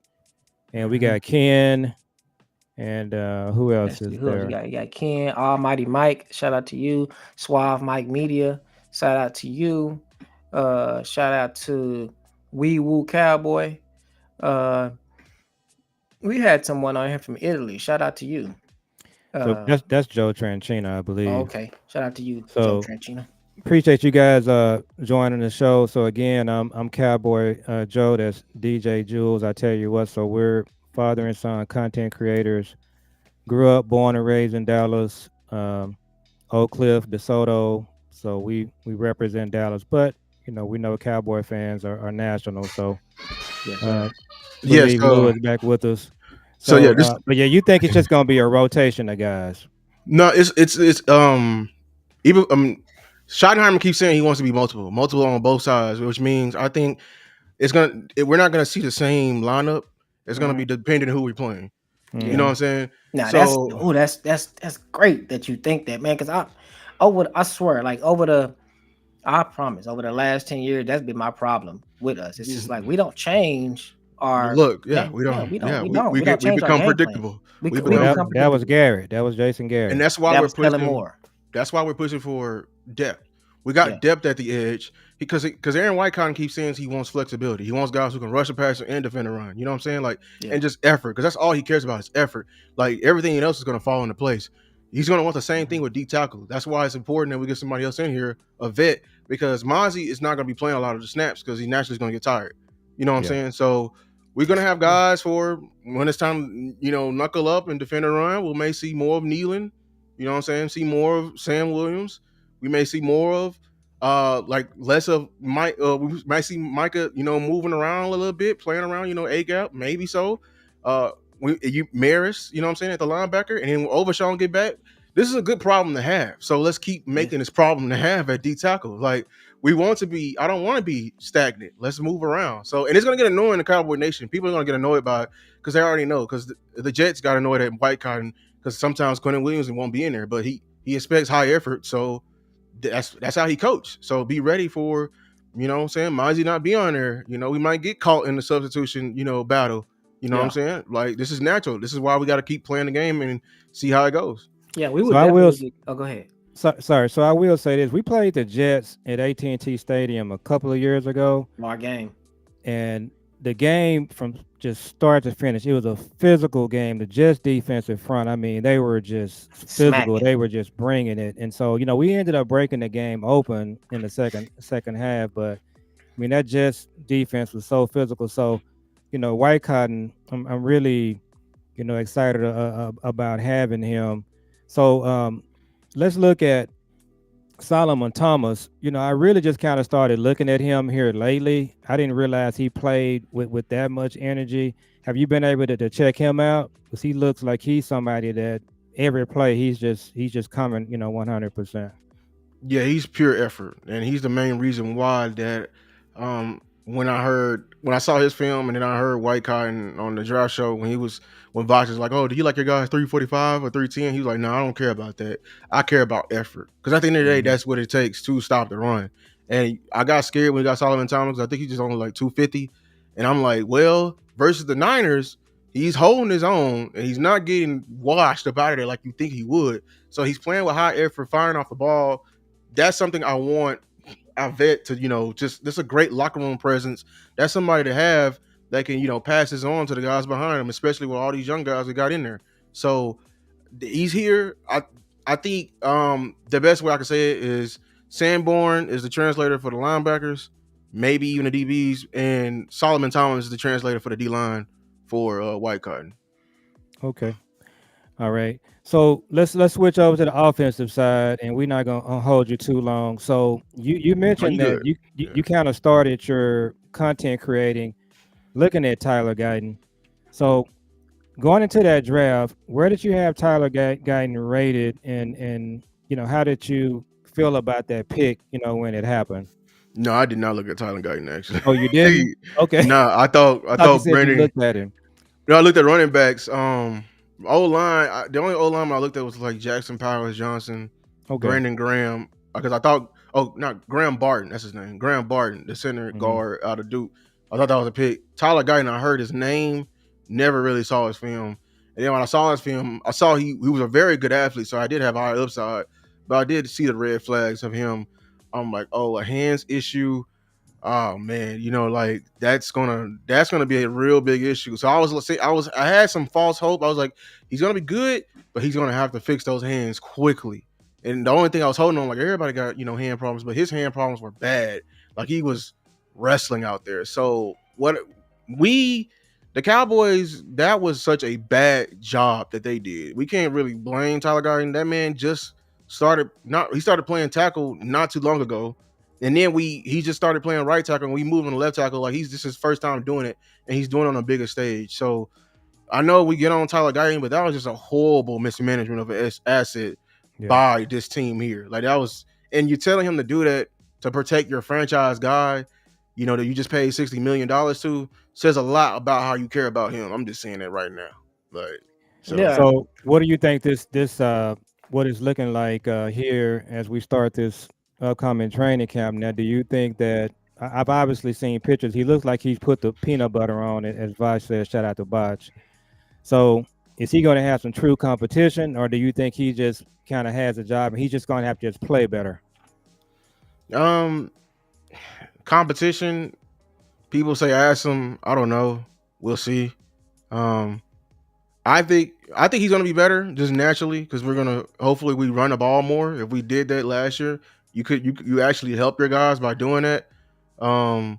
Speaker 3: And we
Speaker 1: mhm.
Speaker 3: got Ken and who else
Speaker 1: Let's see
Speaker 3: is
Speaker 1: who else we
Speaker 3: there?
Speaker 1: got. You got Ken, Almighty Mike. Shout out to you. Suave Mike Media. Shout out to you. Shout out to Wee Woo Cowboy. Uh, we had someone on here from Italy. Shout out to you.
Speaker 3: So
Speaker 1: Uh,
Speaker 3: that's Joe Tranchina, I believe.
Speaker 1: okay. Shout out to you, Joe
Speaker 3: So
Speaker 1: Tranchino.
Speaker 3: appreciate you guys joining the show. So again, I'm Cowboy Joe. That's DJ Jules. I tell you what. So we're father and son content creators. Grew up, born and raised in Dallas, Oak Cliff, DeSoto. So we represent Dallas, but we know Cowboy fans are national. So
Speaker 1: Yes, sir.
Speaker 3: uh,
Speaker 4: Yes.
Speaker 3: believe Lou is back with us.
Speaker 4: So yeah,
Speaker 3: So,
Speaker 4: this
Speaker 3: but yeah, you think it's just gonna be a rotation of guys?
Speaker 4: no, it's even Schottenheimer keeps saying he wants to be multiple on both sides, which means I think we're not gonna see the same lineup. It's gonna be
Speaker 1: Mhm.
Speaker 4: depending on who we're playing. You
Speaker 1: Yeah.
Speaker 4: know
Speaker 3: Mm-hmm.
Speaker 4: what I'm saying?
Speaker 1: Now
Speaker 4: So
Speaker 1: that's great that you think that, man. Because I swear, like I promise, over the last 10 years, that's been my problem with us. It's just like we don't change our
Speaker 4: look, yeah,
Speaker 1: game.
Speaker 4: we
Speaker 1: Yeah,
Speaker 4: don't,
Speaker 1: we don't.
Speaker 4: yeah,
Speaker 1: We
Speaker 4: we
Speaker 1: don't.
Speaker 4: we
Speaker 1: We don't
Speaker 4: get we
Speaker 1: change our
Speaker 4: become
Speaker 1: game plan.
Speaker 4: predictable.
Speaker 1: We
Speaker 4: We
Speaker 1: we
Speaker 3: Well,
Speaker 4: become
Speaker 3: that
Speaker 1: become
Speaker 3: that was
Speaker 1: predictable.
Speaker 3: Garrett. That was Jason
Speaker 4: and
Speaker 3: Garrett.
Speaker 4: that's why
Speaker 1: That
Speaker 4: we're
Speaker 1: was Kellen
Speaker 4: pushing.
Speaker 1: Moore.
Speaker 4: That's why we're pushing for depth. We
Speaker 1: Yeah,
Speaker 4: got depth at the edge because Aaron White kind of keeps saying he wants flexibility. He wants guys who can rush a passer and defend a run. You know what I'm saying? Like
Speaker 1: yeah.
Speaker 4: and just effort because that's all he cares about is effort. Like everything else is going to fall into place. He's going to want the same thing
Speaker 1: Mhm.
Speaker 4: with D tackle. That's why it's important that we get somebody else in here, a vet, because Mozzie is not going to be playing a lot of the snaps because he naturally is going to get tired. You know what I'm
Speaker 3: Yeah.
Speaker 4: saying? So we're going to have guys for when it's time, knuckle up and defend a run. We may see more of Nealon. You know what I'm saying? See more of Sam Williams. We may see more of like less of Mike. We might see Micah, moving around a little bit, playing around, A gap, maybe so. You Maris, you know what I'm saying, at the linebacker, and then Overshawn get back. This is a good problem to have. So let's keep
Speaker 1: Yes.
Speaker 4: making this problem to have at D tackle. Like we want to be. I don't want to be stagnant. Let's move around. So and it's gonna get annoying to Cowboy Nation. People are gonna get annoyed by it because they already know. Because the Jets got annoyed at White Cotton because sometimes Quentin Williams won't be in there, but he expects high effort. So that's how he coached. So be ready for, what I'm saying, Mozzie not be on there. We might get caught in the substitution, battle. You know what I'm
Speaker 1: Yeah.
Speaker 4: saying? Like this is natural. This is why we got to keep playing the game and see how it goes.
Speaker 1: Yeah. We
Speaker 3: So
Speaker 1: would
Speaker 3: I will.
Speaker 1: definitely get. Oh, go ahead.
Speaker 3: Sorry. So I will say this: we played the Jets at AT&T Stadium a couple of years ago,
Speaker 1: Our game.
Speaker 3: and the game from just start to finish, it was a physical game. The Jets defensive front, I mean, they were just physical.
Speaker 1: Smacking.
Speaker 3: They were just bringing it. And so, we ended up breaking the game open in the second half. But I mean, that Jets defense was so physical. So, White Cotton, I'm really, excited about having him. So let's look at Solomon Thomas. I really just kind of started looking at him here lately. I didn't realize he played with that much energy. Have you been able to check him out? Because he looks like he's somebody that every play he's just coming, 100%.
Speaker 4: Yeah, he's pure effort, and he's the main reason why that. When I saw his film, and then I heard White Cotton on the draft show when Vox was like, "Oh, do you like your guys 345 or 310?" He was like, "No, I don't care about that. I care about effort, because at the end of the day,
Speaker 3: Mhm.
Speaker 4: that's what it takes to stop the run." And I got scared when we got Solomon Thomas. I think he's just only like 250, and I'm like, well, versus the Niners, he's holding his own, and he's not getting washed up out of there like you think he would. So he's playing with high effort, firing off the ball. That's something I want our vet to, just this is a great locker room presence. That's somebody to have that can, pass this on to the guys behind him, especially with all these young guys that got in there. So he's here. I think the best way I can say it is Sanborn is the translator for the linebackers, maybe even the DBs, and Solomon Thomas is the translator for the D line for White Cotton.
Speaker 3: Okay. All right. So let's switch over to the offensive side, and we're not gonna hold you too long. So you
Speaker 4: Oh, you
Speaker 3: mentioned that
Speaker 4: good?
Speaker 3: you
Speaker 4: Yeah.
Speaker 3: kind of started your content creating looking at Tyler Guyton. So going into that draft, where did you have Tyler Guyton rated, and how did you feel about that pick? When it happened.
Speaker 4: No, I did not look at Tyler Guyton actually.
Speaker 3: Oh, you didn't? Okay.
Speaker 4: Nah, I
Speaker 3: Thought you
Speaker 4: thought
Speaker 3: said you
Speaker 4: Brandon.
Speaker 3: looked at him.
Speaker 4: No, I looked at running backs. O line. The only O line I looked at was like Jackson Powers Johnson,
Speaker 3: Okay.
Speaker 4: Brandon Graham. Because I thought, oh, not Graham Barton. That's his name. Graham Barton, the center
Speaker 3: Hmm.
Speaker 4: guard out of Duke. I thought that was a pick. Tyler Guyton, I heard his name, never really saw his film. And then when I saw his film, I saw he was a very good athlete. So I did have high upside, but I did see the red flags of him. I'm like, oh, a hands issue. Oh man, like that's gonna be a real big issue. So I had some false hope. I was like, he's gonna be good, but he's gonna have to fix those hands quickly. And the only thing I was holding on, like everybody got hand problems, but his hand problems were bad. Like he was wrestling out there. So what we the Cowboys, that was such a bad job that they did. We can't really blame Tyler Garden. That man just started playing tackle not too long ago, and then he just started playing right tackle, and we moved him to left tackle. Like this is his first time doing it, and he's doing it on a bigger stage. So I know we get on Tyler Guyton, but that was just a horrible mismanagement of an asset
Speaker 3: Yeah.
Speaker 4: by this team here. Like that was, and you're telling him to do that to protect your franchise guy, that you just paid $60 million to, says a lot about how you care about him. I'm just saying that right now. Like, so
Speaker 1: Yeah.
Speaker 3: So, what do you think this what is looking like here as we start this upcoming training camp? Now, do you think that I've obviously seen pictures? He looks like he's put the peanut butter on it, as Vaj says. Shout out to Vaj. So, is he going to have some true competition, or do you think he just kind of has a job and he's just going to have to just play better?
Speaker 4: um competition, people say ask him. I don't know. We'll see. Um I think he's gonna be better just naturally because we're gonna hopefully we run the ball more. If we did that last year, you actually help your guys by doing that. Um,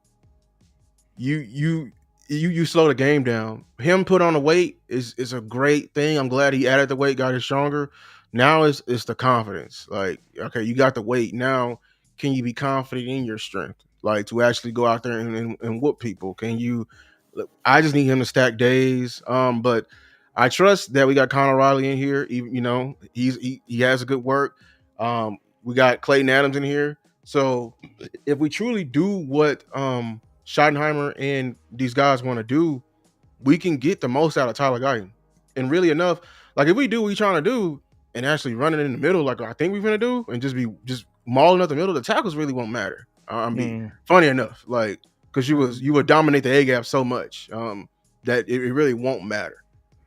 Speaker 4: you you you slow the game down. Him put on the weight is a great thing. I'm glad he added the weight, got it stronger. Now it's the confidence. Like, okay, you got the weight. Now can you be confident in your strength? Like to actually go out there and whoop people? Can you I just need him to stack days. But I trust that we got Connor Riley in here. Even he has a good work. We got Clayton Adams in here. So if we truly do what Schottenheimer and these guys want to do, we can get the most out of Tyler Guyton. And really enough, like if we do what we trying to do and actually running in the middle, like I think we're gonna do, and just mauling up the middle, the tackles really won't matter. Be
Speaker 3: Mm.
Speaker 4: funny enough, like because you would dominate the A gap so much that it really won't matter.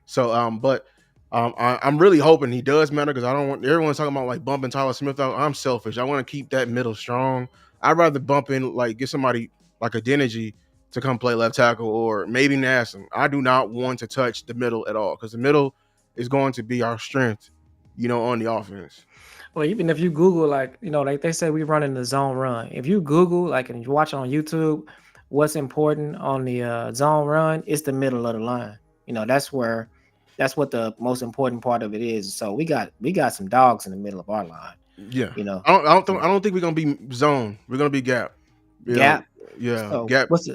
Speaker 4: So but I'm really hoping he does matter because I don't want everyone's talking about like bumping Tyler Smith out. I'm selfish. I want to keep that middle strong. I'd rather bump in like get somebody like a Denergy to come play left tackle or maybe Nassam. I do not want to touch the middle at all because the middle is going to be our strength, on the offense.
Speaker 1: Well, even if you Google, like, like they say we run in the zone run. If you Google, like, and you watch on YouTube, what's important on the zone run, it's the middle of the line. That's what the most important part of it is. So we got some dogs in the middle of our line.
Speaker 4: Yeah,
Speaker 1: You know,
Speaker 4: I don't think we're gonna be zone. We're gonna be gap. You know,
Speaker 1: gap.
Speaker 4: yeah,
Speaker 1: So
Speaker 4: gap.
Speaker 1: what's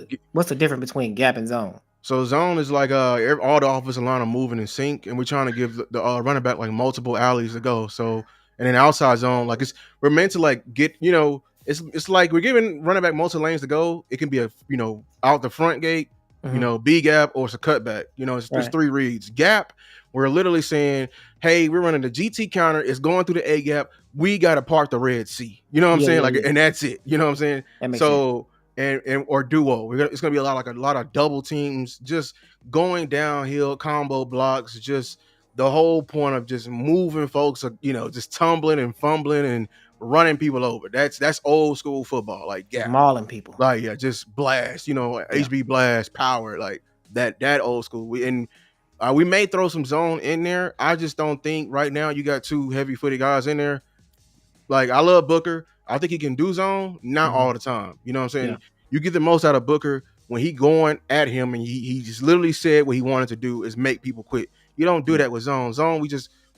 Speaker 1: the difference between gap and zone?
Speaker 4: So zone is like all the offensive line are moving in sync, and we're trying to give the running back like multiple alleys to go. So and then outside zone, like we're meant to like get it's like we're giving running back multiple lanes to go. It can be a out the front gate,
Speaker 1: Hmm.
Speaker 4: B gap or it's a cutback. There's
Speaker 1: Right.
Speaker 4: three reads. Gap, we're literally saying, hey, we're running the GT counter. It's going through the A gap. We got to park the red C. You know what I'm
Speaker 1: Yeah,
Speaker 4: saying?
Speaker 1: yeah,
Speaker 4: Like,
Speaker 1: yeah.
Speaker 4: and that's it. You know what I'm saying?
Speaker 1: That makes sense.
Speaker 4: So and or duo. It's gonna be a lot of double teams, just going downhill combo blocks. Just the whole point of just moving folks, just tumbling and fumbling and running people over. That's old school football, like
Speaker 1: Just
Speaker 4: gap,
Speaker 1: mauling people.
Speaker 4: like yeah, just blast,
Speaker 1: Yeah.
Speaker 4: HB blast, power, like that old school. We may throw some zone in there. I just don't think right now you got two heavy footed guys in there. Like I love Booker. I think he can do zone, not
Speaker 1: Hmm.
Speaker 4: all the time. You know what I'm saying?
Speaker 1: Yeah.
Speaker 4: You get the most out of Booker when he going at him and he just literally said what he wanted to do is make people quit. You don't do
Speaker 1: Yeah.
Speaker 4: that with zone. Zone,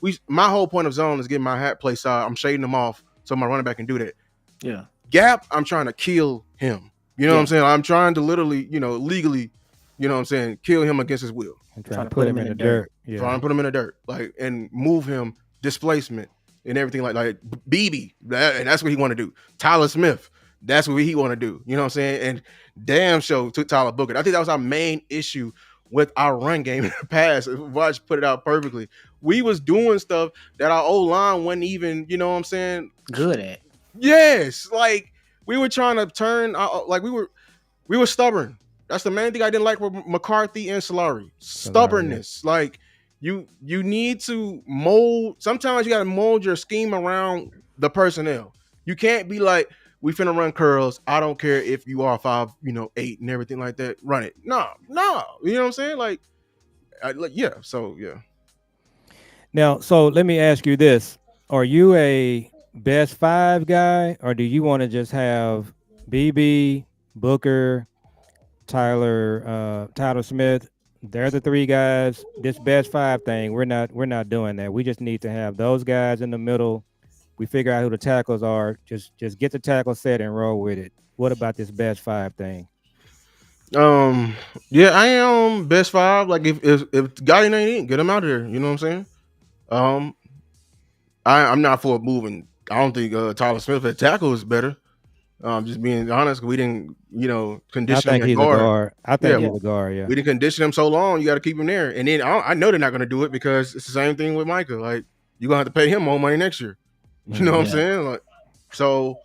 Speaker 4: we my whole point of zone is getting my hat play side. I'm shading them off so my running back can do that.
Speaker 1: Yeah.
Speaker 4: Gap, I'm trying to kill him. You know what I'm
Speaker 1: Yeah.
Speaker 4: saying? I'm trying to literally, legally, what I'm saying, kill him against his will.
Speaker 3: And trying
Speaker 1: Trying
Speaker 3: to
Speaker 1: to put
Speaker 3: put
Speaker 1: him
Speaker 3: him
Speaker 1: in
Speaker 3: in
Speaker 1: the
Speaker 3: the
Speaker 1: dirt.
Speaker 3: dirt. Yeah.
Speaker 4: Trying to put him in the dirt, like, and move him, displacement and everything like BB, and that's what he want to do. Tyler Smith, that's what he want to do. You know what I'm saying? And damn show took Tyler Booker. I think that was our main issue with our run game in the past. Watch put it out perfectly. We was doing stuff that our old line wasn't even, you know what I'm saying?
Speaker 1: Good at.
Speaker 4: Yes, like we were trying to turn, like we were stubborn. That's the main thing I didn't like with McCarthy and Solari.
Speaker 3: Solari, yeah.
Speaker 4: Stubbornness. Like you need to mold. Sometimes you got to mold your scheme around the personnel. You can't be like we finna run curls. I don't care if you are 5, 8 and everything like that. Run it. No, no. You know what I'm saying? Yeah. So yeah.
Speaker 3: Now, so let me ask you this: are you a best five guy, or do you want to just have BB, Booker, Tyler Smith? They're the three guys. This best five thing, we're not doing that. We just need to have those guys in the middle. We figure out who the tackles are. Just get the tackle set and roll with it. What about this best five thing?
Speaker 4: Um. Yeah, I am best five. Like if the guy ain't in, get him out of there. You know what I'm saying? Um. I'm not for moving. I don't think Tyler Smith at tackle is better. Just being honest, we didn't,
Speaker 3: I
Speaker 4: condition him
Speaker 3: think
Speaker 4: at
Speaker 3: he's a
Speaker 4: guard.
Speaker 3: guard. I
Speaker 4: Yeah,
Speaker 3: think he's a guard. Yeah.
Speaker 4: we didn't condition him so long. You got to keep him there. And then I know they're not going to do it because it's the same thing with Micah. Like you're gonna have to pay him more money next year. You know what I'm
Speaker 3: Mhm.
Speaker 1: Yeah.
Speaker 4: saying? Like, so,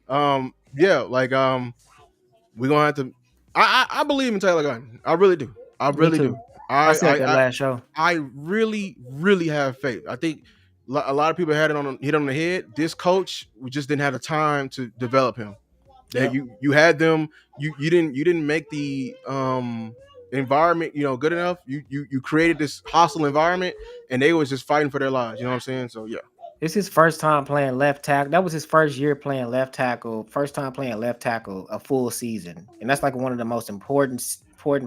Speaker 4: yeah, like we're gonna have to. I believe in Taylor Gunn. I really do. I
Speaker 1: Me
Speaker 4: really do.
Speaker 1: too. I
Speaker 4: I
Speaker 1: said
Speaker 4: I
Speaker 1: that
Speaker 4: I,
Speaker 1: last show.
Speaker 4: I really really have faith. I think a lot of people had hit on the head. This coach, we just didn't have the time to develop him. That
Speaker 1: Yeah.
Speaker 4: you had them, you didn't make the environment good enough. You created this hostile environment, and they was just fighting for their lives. You know what I'm saying? So yeah.
Speaker 1: It's his first time playing left tackle. That was his first year playing left tackle. First time playing left tackle a full season, and that's like one of the most important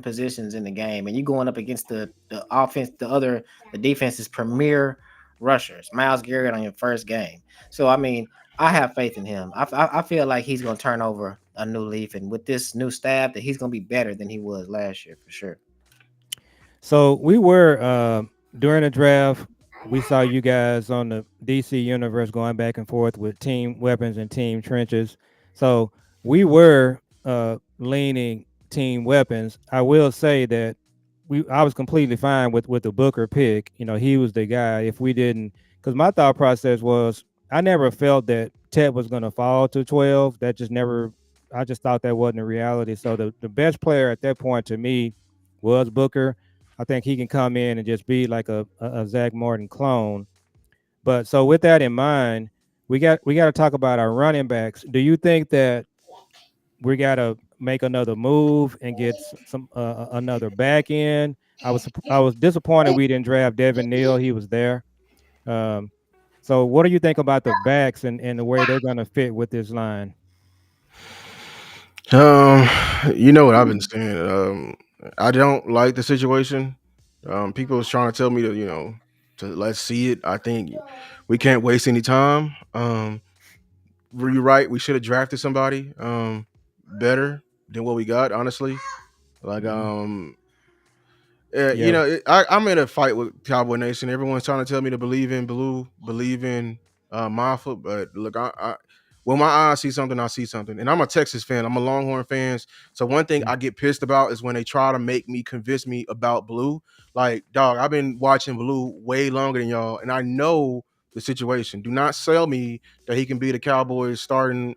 Speaker 1: positions in the game. And you going up against the offense, the defense's premier rushers, Miles Garrett on your first game. So I mean, I have faith in him. I feel like he's going to turn over a new leaf, and with this new staff, that he's going to be better than he was last year for sure.
Speaker 3: So we were during the draft. We saw you guys on the DC universe going back and forth with team weapons and team trenches. So we were leaning team weapons. I will say that I was completely fine with the Booker pick. He was the guy. If we didn't, because my thought process was I never felt that Ted was going to fall to 12. That just never. I just thought that wasn't a reality. So the best player at that point to me was Booker. I think he can come in and just be like a Zach Martin clone. But so with that in mind, we got to talk about our running backs. Do you think that we got make another move and get some another back end. I was disappointed we didn't draft Devin Neal. He was there. Um, so what do you think about the backs and the way they're going to fit with this line?
Speaker 4: Um, you know what I've been saying. I don't like the situation. People was trying to tell me to, to let's see it. I think we can't waste any time. You're right. We should have drafted somebody better than what we got. Honestly, like
Speaker 3: Mhm. Yeah.
Speaker 4: I'm in a fight with Cowboy Nation. Everyone's trying to tell me to believe in Blue, believe in Mafia, but look, when my eyes see something, I see something. And I'm a Texas fan. I'm a Longhorn fan. So one thing I get pissed about is when they try to make me convince me about Blue. Like, dog, I've been watching Blue way longer than y'all, and I know the situation. Do not sell me that he can be the Cowboys starting.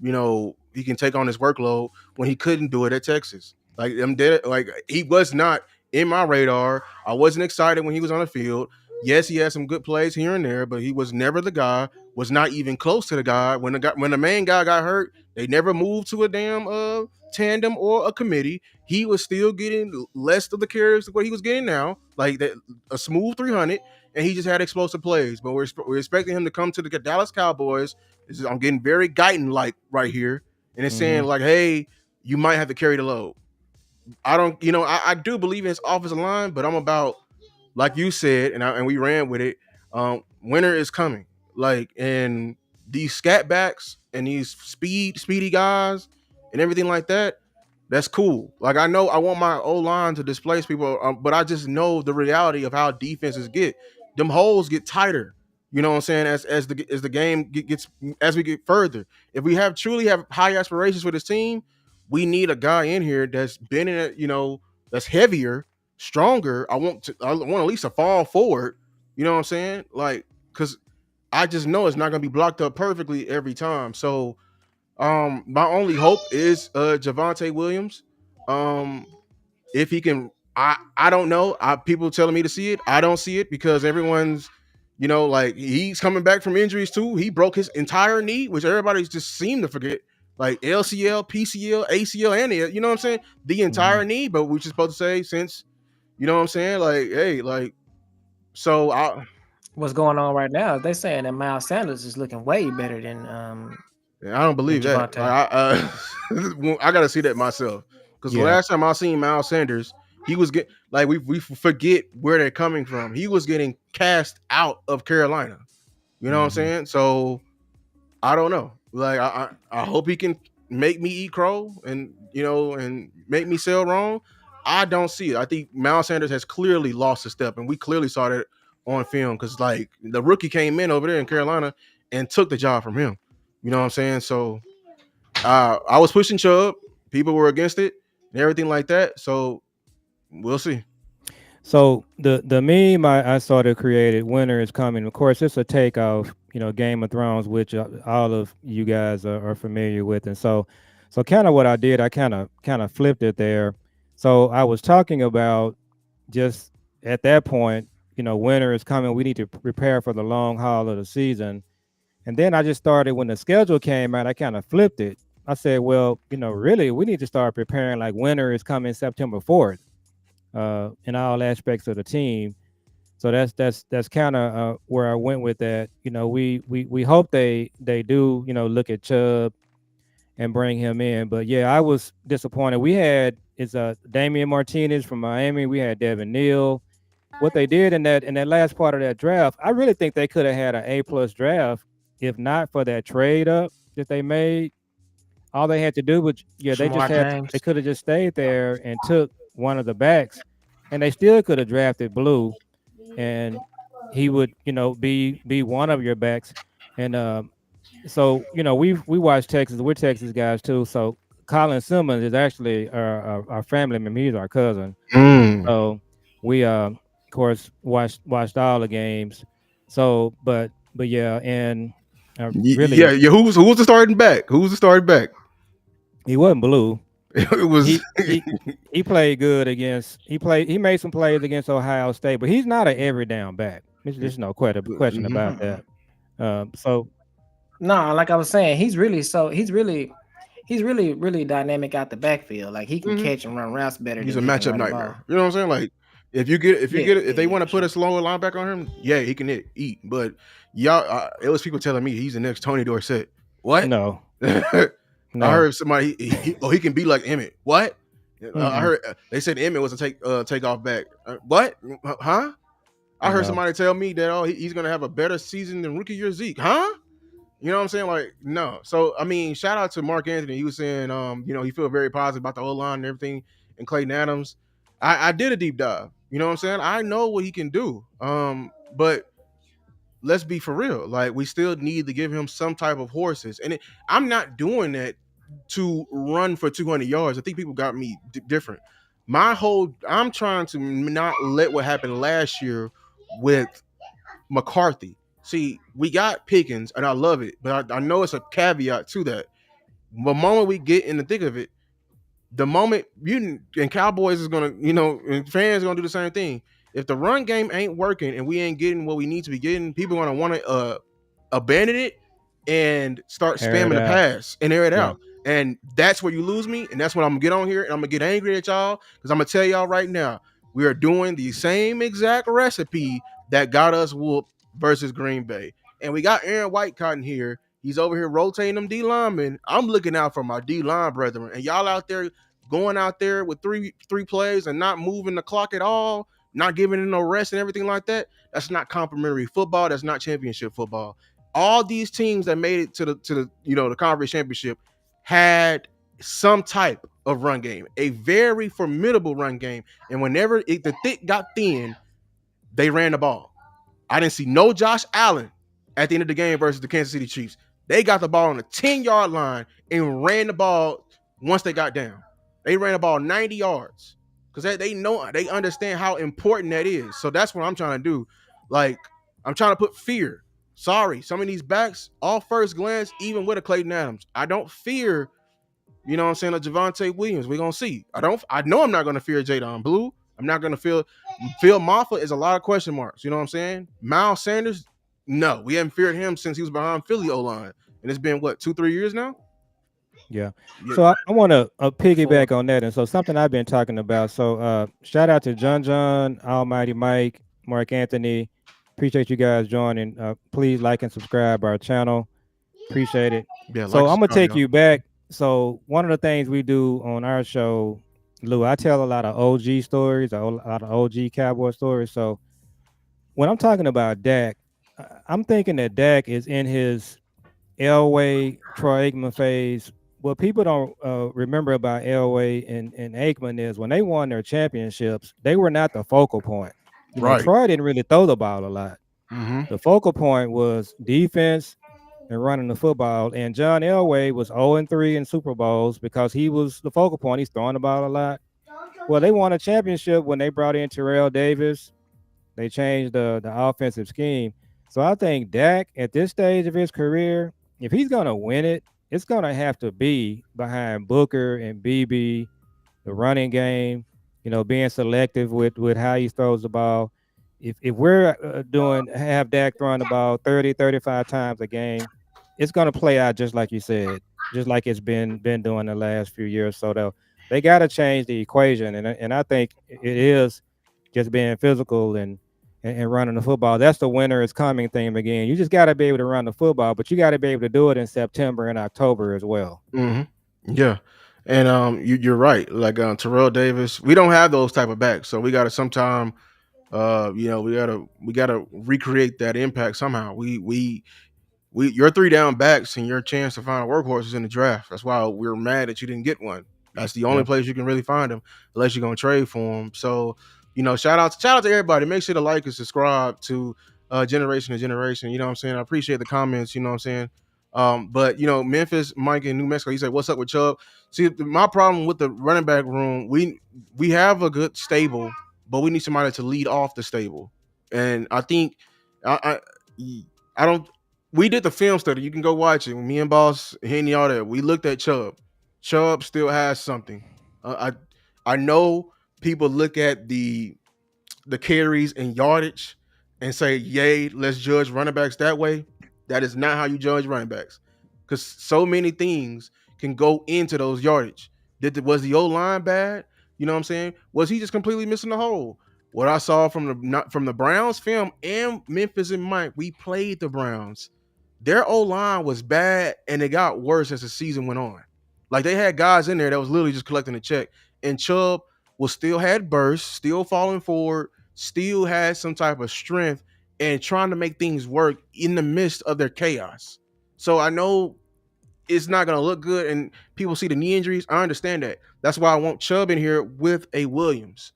Speaker 4: He can take on his workload when he couldn't do it at Texas. Like I'm dead. Like he was not in my radar. I wasn't excited when he was on the field. Yes, he had some good plays here and there, but he was never the guy. Was not even close to the guy. When the main guy got hurt, they never moved to a damn tandem or a committee. He was still getting less of the carries than what he was getting now, like that a smooth 300, and he just had explosive plays. But we're expecting him to come to the Dallas Cowboys. I'm getting very Guyton like right here, and it's saying
Speaker 3: Hmm.
Speaker 4: like, hey, you might have to carry the load. I don't, I do believe in his offensive line, but I'm about, like you said, and we ran with it. Winter is coming, like, and these scat backs and these speedy guys and everything like that. That's cool. Like I know I want my O line to displace people, but I just know the reality of how defenses get. Them holes get tighter. You know what I'm saying? As the game gets as we get further, if we truly have high aspirations for this team, we need a guy in here that's been in it. That's heavier, stronger. I want at least a fall forward. You know what I'm saying? Like, because I just know it's not gonna be blocked up perfectly every time. So my only hope is Javonte Williams. Um, if he can, I don't know. People telling me to see it. I don't see it because everyone's, like he's coming back from injuries too. He broke his entire knee, which everybody's just seemed to forget. Like LCL, PCL, ACL, and you know what I'm saying? The
Speaker 3: Hmm.
Speaker 4: entire knee, but we're just supposed to say since, you know what I'm saying? Like, hey, like, so
Speaker 1: What's going on right now? They saying that Miles Sanders is looking way better
Speaker 4: I don't
Speaker 1: than
Speaker 4: believe that. Like,
Speaker 1: Javante.
Speaker 4: I got to see that myself because the
Speaker 3: Yeah.
Speaker 4: last time I seen Miles Sanders, he was like we forget where they're coming from. He was getting cast out of Carolina. You know what I'm
Speaker 3: Hmm.
Speaker 4: saying? So I don't know. Like I hope he can make me eat crow and and make me sell wrong. I don't see it. I think Miles Sanders has clearly lost a step, and we clearly saw that on film because like the rookie came in over there in Carolina and took the job from him. You know what I'm saying? So I was pushing Chubb. People were against it and everything like that. So we'll see.
Speaker 3: So the meme I sort of created, "Winter is coming." Of course, it's a take off, Game of Thrones, which all of you guys are familiar with, and so kind of what I did, I kind of flipped it there. So I was talking about just at that point, winter is coming. We need to prepare for the long haul of the season, and then I just started when the schedule came out. I kind of flipped it. I said, well, really, we need to start preparing like winter is coming September 4th, in all aspects of the team. So that's kind of where I went with that. We hope they do look at Chubb and bring him in. But yeah, I was disappointed. We had is Damian Martinez from Miami. We had Devin Neal. What they did in that last part of that draft, I really think they could have had an A+ draft if not for that trade up that they made. All they had to do was, yeah,
Speaker 1: Shamar
Speaker 3: they
Speaker 1: James.
Speaker 3: could have just stayed there and took one of the backs, and they still could have drafted Blue, and he would, be one of your backs. And so we watch Texas. We're Texas guys too. So Colin Simmons is actually our family member. He's our cousin.
Speaker 4: Mm.
Speaker 3: So we of course watched all the games. So but yeah, and
Speaker 4: Yeah,
Speaker 3: really
Speaker 4: yeah. Who's the starting back? Who's the starting back?
Speaker 3: he wasn't Blue.
Speaker 4: It was.
Speaker 3: He he he played good against he made some plays against Ohio State, but he's not an every down back. There's no question
Speaker 4: Mhm.
Speaker 3: about
Speaker 1: Mm-mm.
Speaker 3: that. So
Speaker 1: No, like I was saying, he's really he's really really dynamic out the backfield. Like he can
Speaker 4: Hmm.
Speaker 1: catch and run routes better
Speaker 4: He's
Speaker 1: than
Speaker 4: a
Speaker 1: he can
Speaker 4: matchup
Speaker 1: run the ball.
Speaker 4: nightmare. You know what I'm saying? Like
Speaker 1: Yeah,
Speaker 4: if
Speaker 1: yeah,
Speaker 4: they
Speaker 1: yeah,
Speaker 4: want to
Speaker 1: for
Speaker 4: put a
Speaker 1: sure.
Speaker 4: slower linebacker on him, yeah, he can eat. But y'all, it was people telling me he's the next Tony Dorsett. What?
Speaker 3: No,
Speaker 4: I
Speaker 3: no.
Speaker 4: heard somebody he can be like Emmett. What? I
Speaker 3: Mm-mm.
Speaker 4: heard they said Emmett was a take off back. What? Huh? I heard
Speaker 3: No.
Speaker 4: somebody tell me that he's gonna have a better season than rookie year Zeke. Huh? You know what I'm saying? Like, no. So I mean, shout out to Mark Anthony. He was saying, he feel very positive about the whole line and everything, and Clayton Adams. I did a deep dive. You know what I'm saying? I know what he can do. But let's be for real. Like, we still need to give him some type of horses. And I'm not doing that to run for 200 yards. I think people got me different. I'm trying to not let what happened last year with McCarthy. See, we got Pickens, and I love it, but I know it's a caveat to that. The moment we get in the thick of it, the moment you and Cowboys is gonna, and fans are gonna do the same thing. If the run game ain't working and we ain't getting what we need to be getting, people are gonna want to abandon it and start
Speaker 3: Air it
Speaker 4: spamming the
Speaker 3: out.
Speaker 4: pass and air it
Speaker 3: Yeah.
Speaker 4: out. And that's where you lose me. And that's when I'm gonna get on here and I'm gonna get angry at y'all because I'm gonna tell y'all right now, we are doing the same exact recipe that got us whooped versus Green Bay. And we got Aaron White Cotton here. He's over here rotating them D linemen. I'm looking out for my D line brethren. And y'all out there going out there with three plays and not moving the clock at all, not giving it no rest and everything like that. That's not complimentary football. That's not championship football. All these teams that made it to the conference championship had some type of run game, a very formidable run game. And whenever the thick got thin, they ran the ball. I didn't see no Josh Allen at the end of the game versus the Kansas City Chiefs. They got the ball on the 10-yard line and ran the ball once they got down. They ran the ball 90 yards because they know, they understand how important that is. So that's what I'm trying to do. Like, I'm trying to put fear. Sorry, some of these backs, off first glance, even with a Clayton Adams, I don't fear, you know what I'm saying, a Javonte Williams. We're going to see. I know I'm not going to fear Jadon Blue. I'm not going to feel Phil Maffa is a lot of question marks. You know what I'm saying? Miles Sanders, no, we haven't feared him since he was behind Philly O line, and it's been what 2-3 years now.
Speaker 3: Yeah.
Speaker 4: Yeah,
Speaker 3: So I want to
Speaker 4: four.
Speaker 3: piggyback on that. And so something I've been talking about. So shout out to John, Almighty Mike, Mark Anthony. Appreciate you guys joining. Please like and subscribe our channel. Appreciate it.
Speaker 4: Yeah, like
Speaker 3: So I'm gonna
Speaker 4: subscribe,
Speaker 3: take
Speaker 4: y'all.
Speaker 3: you back. So one of the things we do on our show, Lou, I tell a lot of OG stories, a lot of OG Cowboy stories. So when I'm talking about Dak, I'm thinking that Dak is in his Elway, Troy Aikman phase. What people don't remember about Elway and Aikman is when they won their championships, they were not the focal point. You know,
Speaker 4: Right.
Speaker 3: Troy didn't really throw the ball a lot.
Speaker 4: Mm-hmm.
Speaker 3: The focal point was defense and running the football. And John Elway was 0-3 in Super Bowls because he was the focal point. He's throwing the ball a lot. Well, they won a championship when they brought in Terrell Davis. They changed the offensive scheme. So I think Dak at this stage of his career, if he's gonna win it, it's gonna have to be behind Booker and BB, the running game, being selective with how he throws the ball. If we're doing have Dak throwing the ball 30, 35 times a game, it's gonna play out just like you said, just like it's been doing the last few years. So they got to change the equation, and I think it is just being physical and running the football. That's the winter is coming thing again. You just got to be able to run the football, but you got to be able to do it in September and October as well.
Speaker 4: Mm-hmm. Yeah. And you're right. Like Terrell Davis, we don't have those type of backs, so we got to sometime, we gotta recreate that impact somehow. Your three down backs and your chance to find a workhorse is in the draft. That's why we're mad that you didn't get one. That's the only
Speaker 3: Yeah.
Speaker 4: place you can really find them, unless you're gonna trade for them. So, shout out to everybody. Make sure to like and subscribe to Generation to Generation. You know what I'm saying? I appreciate the comments. You know what I'm saying? But Memphis, Mike in New Mexico, he said, "What's up with Chubb?" See, my problem with the running back room, we have a good stable, but we need somebody to lead off the stable. And I think I don't. We did the film study. You can go watch it. Me and Boss, Henny, all that. We looked at Chubb. Chubb still has something. I know people look at the carries and yardage and say, "Yay, let's judge running backs that way." That is not how you judge running backs. because so many things can go into those yardage. Was the O line bad? You know what I'm saying? Was he just completely missing the hole? What I saw from the Browns film and Memphis and Mike, we played the Browns. Their O line was bad, and it got worse as the season went on. Like they had guys in there that was literally just collecting a check, and Chubb was still had bursts, still falling forward, still had some type of strength, and trying to make things work in the midst of their chaos. So I know it's not going to look good, and people see the knee injuries. I understand that. That's why I want Chubb in here with a Williams.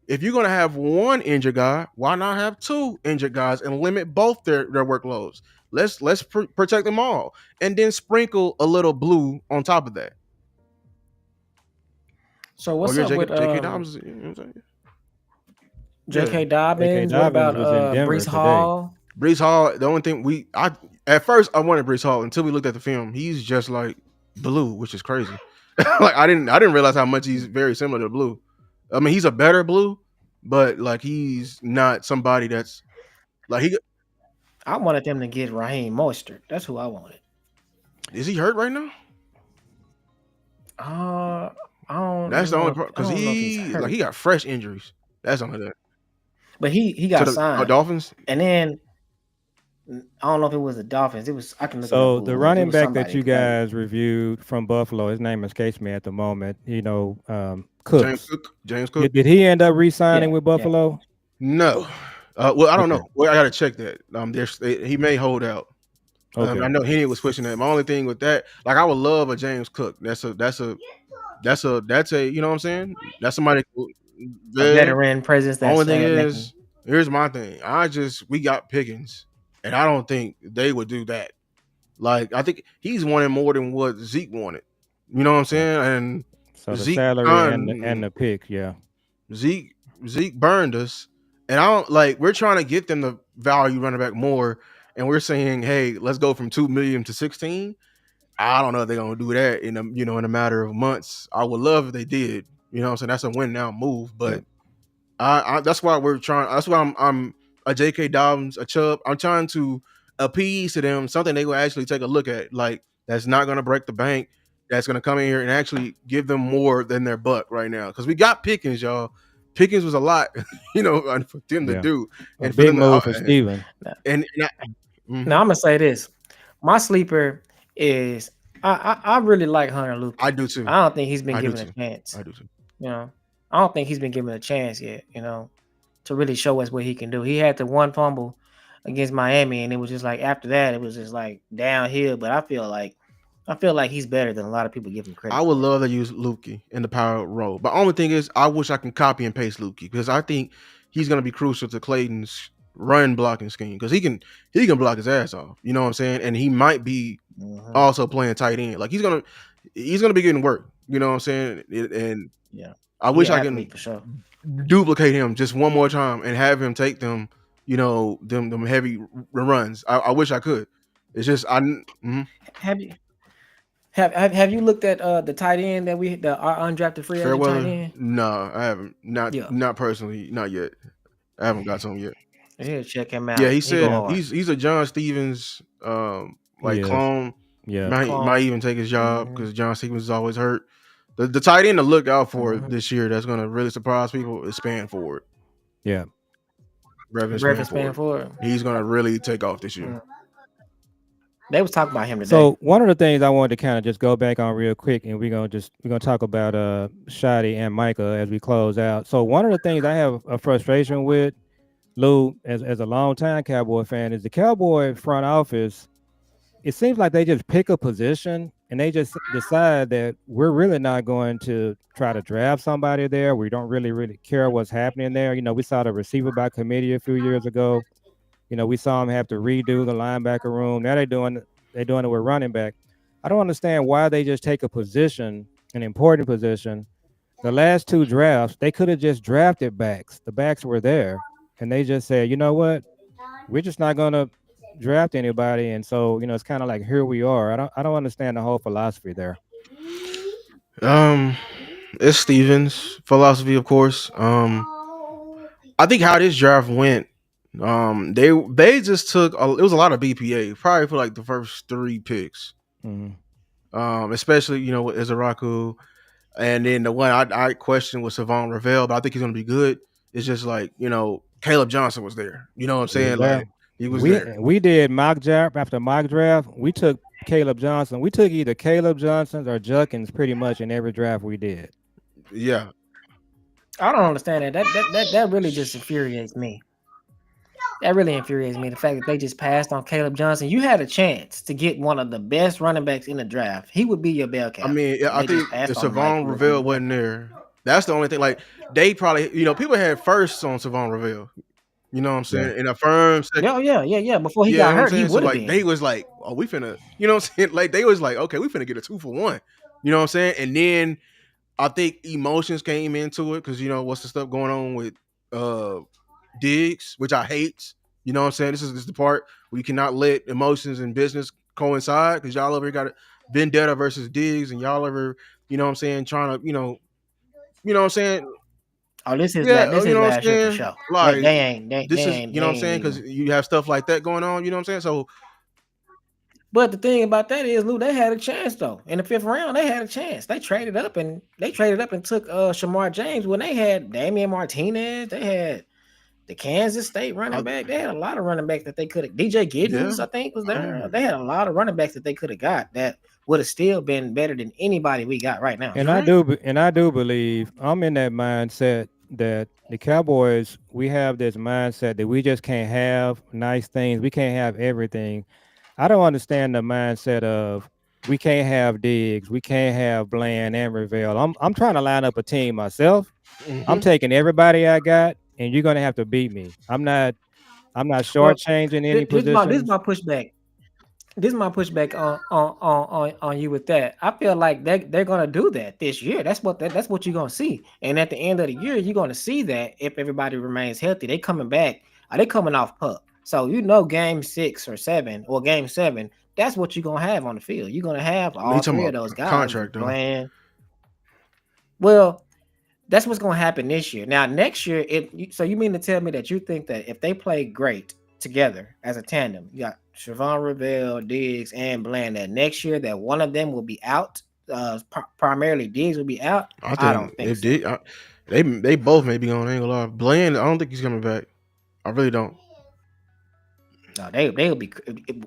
Speaker 4: If you're going to have one injured guy, why not have two injured guys and limit both their workloads? Let's protect them all, and then sprinkle a little blue on top of that.
Speaker 1: So
Speaker 4: Oh,
Speaker 1: what's
Speaker 4: you're
Speaker 1: up with
Speaker 4: J.K. Dobbins. You know what I'm saying? Yeah,
Speaker 1: J.K.
Speaker 3: J.K.
Speaker 1: Dobbins? What about
Speaker 3: Dobbins was in Denver
Speaker 1: Brees
Speaker 3: today.
Speaker 1: Hall?
Speaker 4: Brees Hall. The only thing I at first I wanted Brees Hall until we looked at the film. He's just like Blue, which is crazy. Like I didn't realize how much he's very similar to Blue. I mean, he's a better Blue, but like he's not somebody that's like he
Speaker 1: I wanted them to get Raheem Mostert. That's who I wanted.
Speaker 4: is he hurt right now?
Speaker 1: Uh, I don't
Speaker 4: That's the only
Speaker 1: know.
Speaker 4: part
Speaker 1: I
Speaker 4: because
Speaker 1: don't know if he's
Speaker 4: he
Speaker 1: hurt,
Speaker 4: got fresh injuries. That's only that
Speaker 1: but he
Speaker 4: to
Speaker 1: got
Speaker 4: the
Speaker 1: signed,
Speaker 4: Dolphins.
Speaker 1: and then I don't know if it was the Dolphins. It was I can look it up
Speaker 3: So
Speaker 1: who
Speaker 3: the
Speaker 1: it was. It
Speaker 3: running
Speaker 1: was
Speaker 3: back that
Speaker 1: somebody
Speaker 3: you
Speaker 1: that
Speaker 3: guys reviewed from Buffalo, his name escapes me at the moment.
Speaker 4: James
Speaker 3: Cooks.
Speaker 4: Cook. James Cook.
Speaker 3: Did he end up
Speaker 1: yeah,
Speaker 3: re-signing with
Speaker 1: yeah.
Speaker 3: Buffalo?
Speaker 4: No. Well, I don't
Speaker 3: Okay.
Speaker 4: know. Well, I got to check that. He may hold out. I
Speaker 3: Okay.
Speaker 4: know Henny was pushing that. My only thing with that, like, I would love a James Cook. That's a you know what I'm saying? That's somebody.
Speaker 1: A
Speaker 4: Yeah.
Speaker 1: veteran presence
Speaker 4: Only
Speaker 1: that's
Speaker 4: thing
Speaker 1: making.
Speaker 4: is, here's my thing. We got Pickens, and I don't think they would do that. Like, I think he's wanting more than what Zeke wanted. You know what I'm
Speaker 3: Yeah.
Speaker 4: saying? And
Speaker 3: So the
Speaker 4: Zeke
Speaker 3: salary and
Speaker 4: kind
Speaker 3: the pick, yeah.
Speaker 4: Zeke Zeke burned us, and I don't like. We're trying to get them to value running back more, and we're saying, hey, let's go from 2 million to 16. I don't know if they're gonna do that in a matter of months. I would love if they did. You know what I'm saying? That's a win now move,
Speaker 3: Yeah.
Speaker 4: but that's why we're trying. That's why I'm a J.K. Dobbins, a Chubb. I'm trying to appease to them something they will actually take a look at. Like that's not going to break the bank. That's going to come in here and actually give them more than their buck right now. Because we got Pickens, y'all. Pickens was a lot, for them to
Speaker 3: Yeah.
Speaker 4: do,
Speaker 3: A
Speaker 4: and for
Speaker 3: big
Speaker 4: them to
Speaker 3: move for Steven.
Speaker 4: and
Speaker 1: Now
Speaker 4: mhm.
Speaker 1: I'm gonna say this: my sleeper is I really like Hunter
Speaker 4: I
Speaker 1: Luki.
Speaker 4: do too.
Speaker 1: I don't think he's been
Speaker 4: I do
Speaker 1: given a
Speaker 4: too.
Speaker 1: chance.
Speaker 4: I do too.
Speaker 1: You know, I don't think he's been given a chance yet. To really show us what he can do. He had the one fumble against Miami, and it was just like after that, it was just like downhill. But I feel like he's better than a lot of people give him credit
Speaker 4: I would
Speaker 1: for.
Speaker 4: love to use Lukey in the power role. But only thing is, I wish I can copy and paste Lukey because I think he's going to be crucial to Clayton's run blocking scheme because he can block his ass off. You know what I'm saying? And he might be
Speaker 1: Hmm.
Speaker 4: also playing tight end. Like he's gonna be getting work. You know what I'm saying? And
Speaker 1: Yeah,
Speaker 4: I
Speaker 1: he
Speaker 4: wish
Speaker 1: an
Speaker 4: I can
Speaker 1: athlete for sure.
Speaker 4: duplicate him just one more time and have him take them. Them heavy runs. I wish I could. It's just mhm.
Speaker 1: Have you have you looked at the tight end that our undrafted free agent tight
Speaker 4: Fairweather.
Speaker 1: end?
Speaker 4: No, I haven't. Not
Speaker 1: Yeah,
Speaker 4: not personally. Not yet. I haven't got some yet.
Speaker 1: yeah. Check him
Speaker 4: Yeah,
Speaker 1: out.
Speaker 4: he
Speaker 1: He go
Speaker 4: said
Speaker 3: Yeah.
Speaker 1: hard.
Speaker 4: he's a John Stevens
Speaker 3: He
Speaker 4: like
Speaker 3: is.
Speaker 4: clone.
Speaker 3: Yeah.
Speaker 4: Might
Speaker 1: Clone.
Speaker 4: even take his job
Speaker 1: Hmm.
Speaker 4: because John Stevens is always hurt. The tight end to look out for
Speaker 1: Hmm.
Speaker 4: this year that's gonna really surprise people is Spanford.
Speaker 3: Yeah.
Speaker 4: Brevin
Speaker 1: Breakfast paying
Speaker 4: Spanford.
Speaker 1: for it.
Speaker 4: He's gonna really take off this year.
Speaker 1: Mm. They was talking about him today.
Speaker 3: So one of the things I wanted to kind of just go back on real quick, and we're gonna talk about Shotty and Micah as we close out. So one of the things I have a frustration with, Lou, as a longtime Cowboy fan, is the Cowboy front office. It seems like they just pick a position and they just decide that we're really not going to try to draft somebody there. We don't really care what's happening there. We saw the receiver by committee a few years ago. We saw them have to redo the linebacker room. Now they're doing it with running back. I don't understand why they just take a position, an important position. The last two drafts, they could have just drafted backs. The backs were there, and they just said, you know what, we're just not gonna draft anybody. And so, it's kind of like here we are. I don't understand the whole philosophy there.
Speaker 4: Um, it's Stevens' philosophy, of course. I think how this draft went. They just took it was a lot of BPA, probably for like the first three picks.
Speaker 3: Mhm.
Speaker 4: Especially with Izaraku. And then the one I questioned was Savon Ravel, but I think he's gonna be good. It's just like Caleb Johnson was there. You know what I'm saying? Like
Speaker 3: Exactly.
Speaker 4: he was
Speaker 3: We
Speaker 4: there.
Speaker 3: we did mock draft after mock draft. We took Caleb Johnson. We took either Caleb Johnson's or Junkins pretty much in every draft we did.
Speaker 4: Yeah.
Speaker 1: I don't understand that. That really just infuriates me. That really infuriates me. The fact that they just passed on Caleb Johnson. You had a chance to get one of the best running backs in the draft. He would be your bell
Speaker 4: I
Speaker 1: cow,
Speaker 4: mean,
Speaker 1: and
Speaker 4: I
Speaker 1: they just
Speaker 4: think
Speaker 1: passed
Speaker 4: if
Speaker 1: on him like
Speaker 4: Savon
Speaker 1: he wasn't
Speaker 4: Ravel
Speaker 1: even
Speaker 4: wasn't
Speaker 1: worth it.
Speaker 4: there, that's the only thing. Like they probably, people had firsts on Savon Ravel. You know what I'm
Speaker 3: Yeah.
Speaker 4: saying? In a firm second.
Speaker 1: Yeah, yeah. Before he
Speaker 4: Yeah, you
Speaker 1: got
Speaker 4: know what I'm
Speaker 1: hurt, he
Speaker 4: saying? So
Speaker 1: would have
Speaker 4: like they
Speaker 1: been.
Speaker 4: was like, oh, we finna, you know what I'm saying? Like they was like, okay, we finna get a 2-for-1. You know what I'm saying? And then I think emotions came into it because what's the stuff going on with uh Diggs, which I hate. You know what I'm saying? This is the part where you cannot let emotions and business coincide because y'all over here got a vendetta versus Diggs and y'all ever, what I'm saying, trying to, what I'm saying?
Speaker 1: Oh,
Speaker 4: Yeah,
Speaker 1: this
Speaker 4: you
Speaker 1: his
Speaker 4: know what
Speaker 1: last
Speaker 4: I'm
Speaker 1: year for
Speaker 4: saying?
Speaker 1: sure.
Speaker 4: Like
Speaker 1: They
Speaker 4: this is,
Speaker 1: ain't
Speaker 4: you
Speaker 1: they
Speaker 4: know what I'm
Speaker 1: ain't
Speaker 4: saying? Because
Speaker 1: even.
Speaker 4: you have stuff like that going on, you know what I'm saying? So
Speaker 1: But the thing about that is, Lou, they had a chance though. In the fifth round, they had a chance. They traded up and took Shamar James when they had Damian Martinez. They had the Kansas State running
Speaker 4: I,
Speaker 1: back. They had a lot of running backs that they could have. DJ
Speaker 4: yeah,
Speaker 1: Giddens, I think, was
Speaker 4: I
Speaker 1: there.
Speaker 4: mean,
Speaker 1: They had a lot of running backs that they could have got that would have still been better than anybody we got right now.
Speaker 3: And
Speaker 4: you're
Speaker 3: I
Speaker 4: right.
Speaker 3: do and I do believe I'm in that mindset that the Cowboys, we have this mindset that we just can't have nice things. We can't have everything. I don't understand the mindset of we can't have Diggs, we can't have Bland and Ravel. I'm trying to line up a team myself. I'm
Speaker 4: Mm-hmm.
Speaker 3: taking everybody I got, and you're gonna have to beat me. I'm not
Speaker 1: Well,
Speaker 3: shortchanging any
Speaker 1: this is
Speaker 3: positions.
Speaker 1: my pushback. This is my pushback on you with that. I feel like they're gonna do that this year. That's what you're gonna see. And at the end of the year, you're gonna see that if everybody remains healthy, they coming back. Are they coming off pup? So game 6 or 7 or game 7, that's what you're gonna have on the field. You're gonna have
Speaker 4: He
Speaker 1: all
Speaker 4: talking
Speaker 1: three of
Speaker 4: about
Speaker 1: those guys
Speaker 4: contract though.
Speaker 1: playing. Well, that's what's going to happen this year. Now, next year, so you mean to tell me that you think that if they play great together as a tandem, you got Siobhan Ravel, Diggs, and Bland, that next year that one of them will be out, primarily Diggs will be out?
Speaker 4: I
Speaker 1: I
Speaker 4: think
Speaker 1: don't think
Speaker 4: if
Speaker 1: so.
Speaker 4: they both may be on angle line. Bland, I don't think he's coming back. I really don't.
Speaker 1: No, they'll be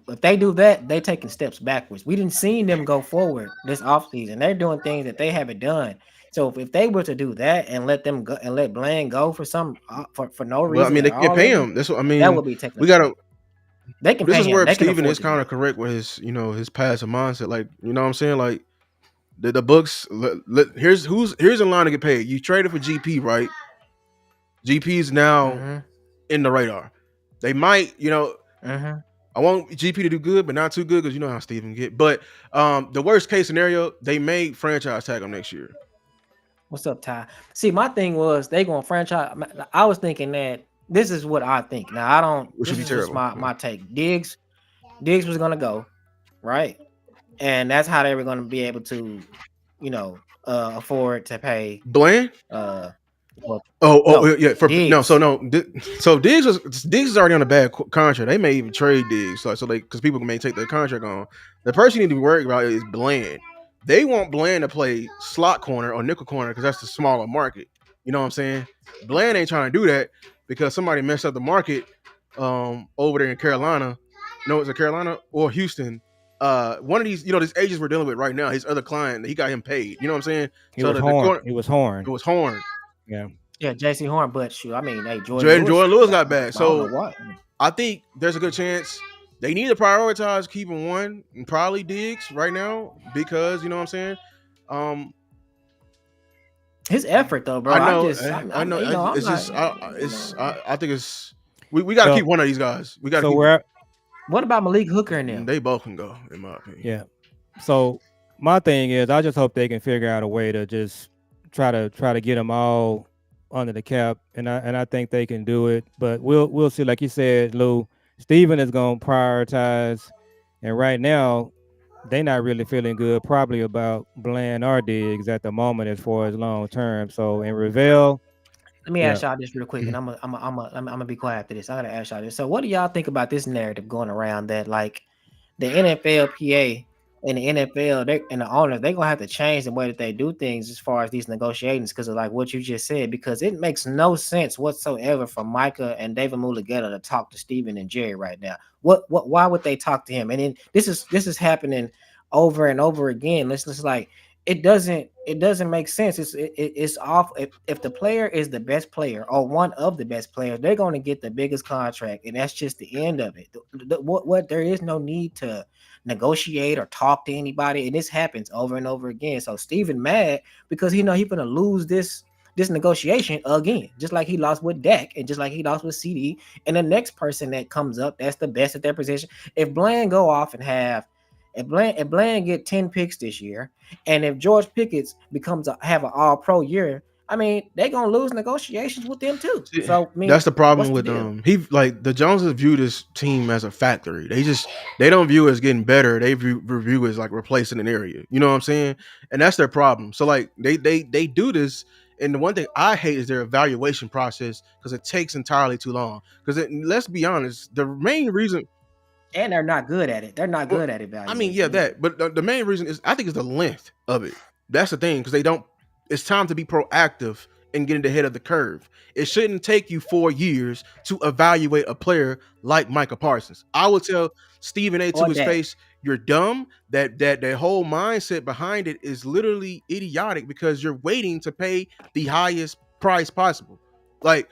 Speaker 1: if they do that, they taking steps backwards. We didn't see them go forward this offseason. They're doing things that they haven't done. So if they were to do that and let them go and let Bland go for for no
Speaker 4: Well, I
Speaker 1: reason
Speaker 4: mean
Speaker 1: at
Speaker 4: they can't
Speaker 1: all,
Speaker 4: pay
Speaker 1: really,
Speaker 4: him. That's what I
Speaker 1: that
Speaker 4: mean.
Speaker 1: would be taking a
Speaker 4: We
Speaker 1: step.
Speaker 4: gotta.
Speaker 1: They can
Speaker 4: This
Speaker 1: pay
Speaker 4: is
Speaker 1: him.
Speaker 4: where
Speaker 1: They can
Speaker 4: Steven
Speaker 1: afford
Speaker 4: is
Speaker 1: to do
Speaker 4: kind of
Speaker 1: it.
Speaker 4: correct with his passive mindset. Like what I'm saying. Like the books. Here's a line to get paid. You traded for GP, right? GP's now
Speaker 1: Mhm.
Speaker 4: in the radar. They might,
Speaker 1: Mhm.
Speaker 4: I want GP to do good, but not too good because you know how Steven get. But the worst case scenario, they may franchise tag him next year,
Speaker 1: What's up, Ty? See, my thing was they going to franchise. I was thinking that this is what I think. Now I don't.
Speaker 4: which would
Speaker 1: This
Speaker 4: be
Speaker 1: is just
Speaker 4: terrible.
Speaker 1: my
Speaker 4: Yeah.
Speaker 1: my take. Diggs was gonna go right, and that's how they were gonna be able to, afford to pay.
Speaker 4: Bland.
Speaker 1: Uh, well,
Speaker 4: Oh,
Speaker 1: no,
Speaker 4: yeah. No, so
Speaker 1: Diggs.
Speaker 4: no. So Diggs is already on a bad contract. They may even trade Diggs, so they because people may take their contract on. The person you need to be worried about is Bland. They want Bland to play slot corner or nickel corner because that's the smaller market. You know what I'm saying? Bland ain't trying to do that because somebody messed up the market over there in Carolina. No, it's a Carolina or Houston. One of these, these agents we're dealing with right now, his other client, he got him paid. You know what I'm saying?
Speaker 3: It
Speaker 4: So
Speaker 3: was
Speaker 4: the
Speaker 3: Horn.
Speaker 4: corner,
Speaker 3: It was
Speaker 4: it
Speaker 3: Horn.
Speaker 4: was Horn.
Speaker 3: Yeah.
Speaker 1: Yeah, J.C. Horn, but shoot, I mean, hey,
Speaker 4: Jordan Lewis got
Speaker 1: I
Speaker 4: back.
Speaker 1: don't know
Speaker 4: So
Speaker 1: what.
Speaker 4: I think there's a good chance they need to prioritize keeping one and probably Diggs right now because you know what I'm saying. Um,
Speaker 1: His effort though, bro.
Speaker 4: I
Speaker 1: I
Speaker 4: know,
Speaker 1: just,
Speaker 4: I know.
Speaker 1: I'm
Speaker 4: It's
Speaker 1: not,
Speaker 4: just, I think we got to keep
Speaker 3: So
Speaker 4: one of these guys. We got to
Speaker 3: so
Speaker 4: keep.
Speaker 3: we're
Speaker 1: What about Malik Hooker and them?
Speaker 4: They both can go, in my opinion.
Speaker 3: yeah. So my thing is, I just hope they can figure out a way to just try to get them all under the cap, and I think they can do it. But we'll see. Like you said, Lou, Steven is gonna prioritize, and right now they not really feeling good, probably about Bland or Diggs at the moment as far as long term. So in Ravel,
Speaker 1: Let me
Speaker 3: yeah,
Speaker 1: ask y'all this real quick, and I'm gonna be quiet after this. I gotta ask y'all this. So, what do y'all think about this narrative going around that like the NFLPA in the NFL, they and the owners, they gonna have to change the way that they do things as far as these negotiations because of like what you just said. Because it makes no sense whatsoever for Micah and David Mulugeta to talk to Steven and Jerry right now. Why would they talk to him? And then this is happening over and over again. Listen, it's like it doesn't make sense. It's off. If the player is the best player or one of the best players, they're going to get the biggest contract, and that's just the end of it. What there is no need to negotiate or talk to anybody, and this happens over and over again. So Steven mad because he know he's gonna lose this negotiation again, just like he lost with Dak and just like he lost with CD. And the next person that comes up, that's the best at their position. If Bland go off and have if Bland get 10 picks this year, and if George Pickens have an all pro year, I mean, they're gonna lose negotiations with them too.
Speaker 4: See,
Speaker 1: So I mean,
Speaker 4: that's the problem
Speaker 1: what's the
Speaker 4: with
Speaker 1: deal?
Speaker 4: he like the Joneses view this team as a factory. They don't view it as getting better. They view it as like replacing an area. You know what I'm saying? And that's their problem. So like they do this. And the one thing I hate is their evaluation process because it takes entirely too long. Because let's be honest, the main reason.
Speaker 1: And they're not good at it. They're not
Speaker 4: Well,
Speaker 1: good at
Speaker 4: I mean, yeah,
Speaker 1: evaluating either.
Speaker 4: that. But the main reason is I think is the length of it. That's the thing because they don't. It's time to be proactive and getting ahead of the curve. It shouldn't take you 4 years to evaluate a player like Micah Parsons. I would tell Stephen A. to
Speaker 1: Or
Speaker 4: his
Speaker 1: Dak.
Speaker 4: face, "You're dumb. That whole mindset behind it is literally idiotic because you're waiting to pay the highest price possible." Like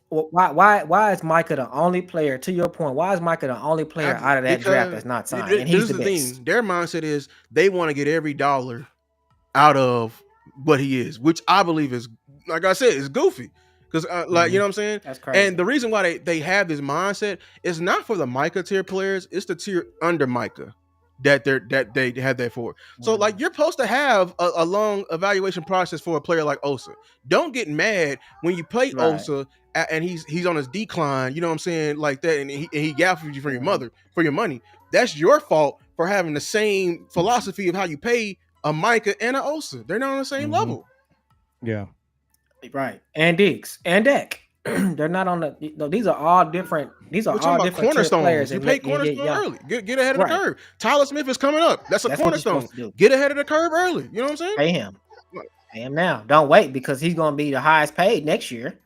Speaker 1: Why is Micah the only player? To your point, why is Micah the only player out of that draft
Speaker 4: because
Speaker 1: that's not signed, and
Speaker 4: this
Speaker 1: he's
Speaker 4: is
Speaker 1: the
Speaker 4: the
Speaker 1: best?
Speaker 4: thing. Their mindset is they want to get every dollar out of what he is, which I believe is, like I said, is goofy. Because, like, you
Speaker 1: Hmm.
Speaker 4: know what I'm saying?
Speaker 1: That's
Speaker 4: And the
Speaker 1: crazy.
Speaker 4: reason why they have this mindset is not for the Micah tier players, it's the tier under Micah that they have that for. So, like,
Speaker 1: Mhm.
Speaker 4: you're supposed to have a long evaluation process for a player like Osa. Don't get mad when you play
Speaker 1: Right.
Speaker 4: Osa and he's on his decline, you know what I'm saying, like that, and he gaffes you for
Speaker 1: Mhm.
Speaker 4: your money. That's your fault for having the same philosophy of how you pay a Micah and a Osa. They're not on the same
Speaker 3: Hmm.
Speaker 4: level.
Speaker 3: Yeah.
Speaker 1: Right. And Diggs and Dak. They're not on the. No, these are all different. These are
Speaker 4: We're talking
Speaker 1: all
Speaker 4: about
Speaker 1: different tier players,
Speaker 4: cornerstones. You
Speaker 1: and
Speaker 4: pay
Speaker 1: and
Speaker 4: cornerstone
Speaker 1: yeah,
Speaker 4: early. Get ahead of the
Speaker 1: right.
Speaker 4: curve. Tyler Smith is coming up. That's a
Speaker 1: That's what you're
Speaker 4: cornerstone.
Speaker 1: supposed to do.
Speaker 4: Get ahead of the curve early. You know what I'm saying?
Speaker 1: Pay him. Pay him now. Don't wait because he's going to be the highest paid next year.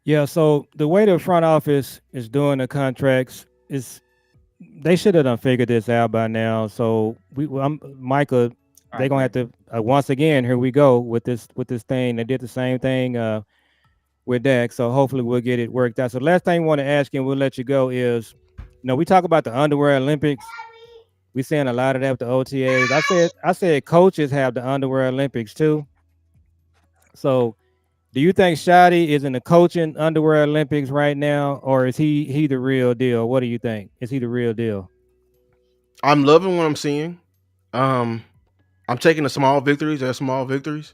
Speaker 3: Yeah. So the way the front office is doing the contracts is they should have done figured this out by now. So Micah,
Speaker 1: I
Speaker 3: they're gonna have
Speaker 1: agree.
Speaker 3: to once again. Here we go with this thing. They did the same thing with Dak. So hopefully we'll get it worked out. So last thing I want to ask you, and we'll let you go is, we talk about the underwear Olympics. We seeing a lot of that with the OTAs. I said coaches have the underwear Olympics too. So do you think Shotty is in the coaching underwear Olympics right now, or is he the real deal? What do you think? Is he the real deal?
Speaker 4: I'm loving what I'm seeing. Um, I'm taking the small victories as small victories.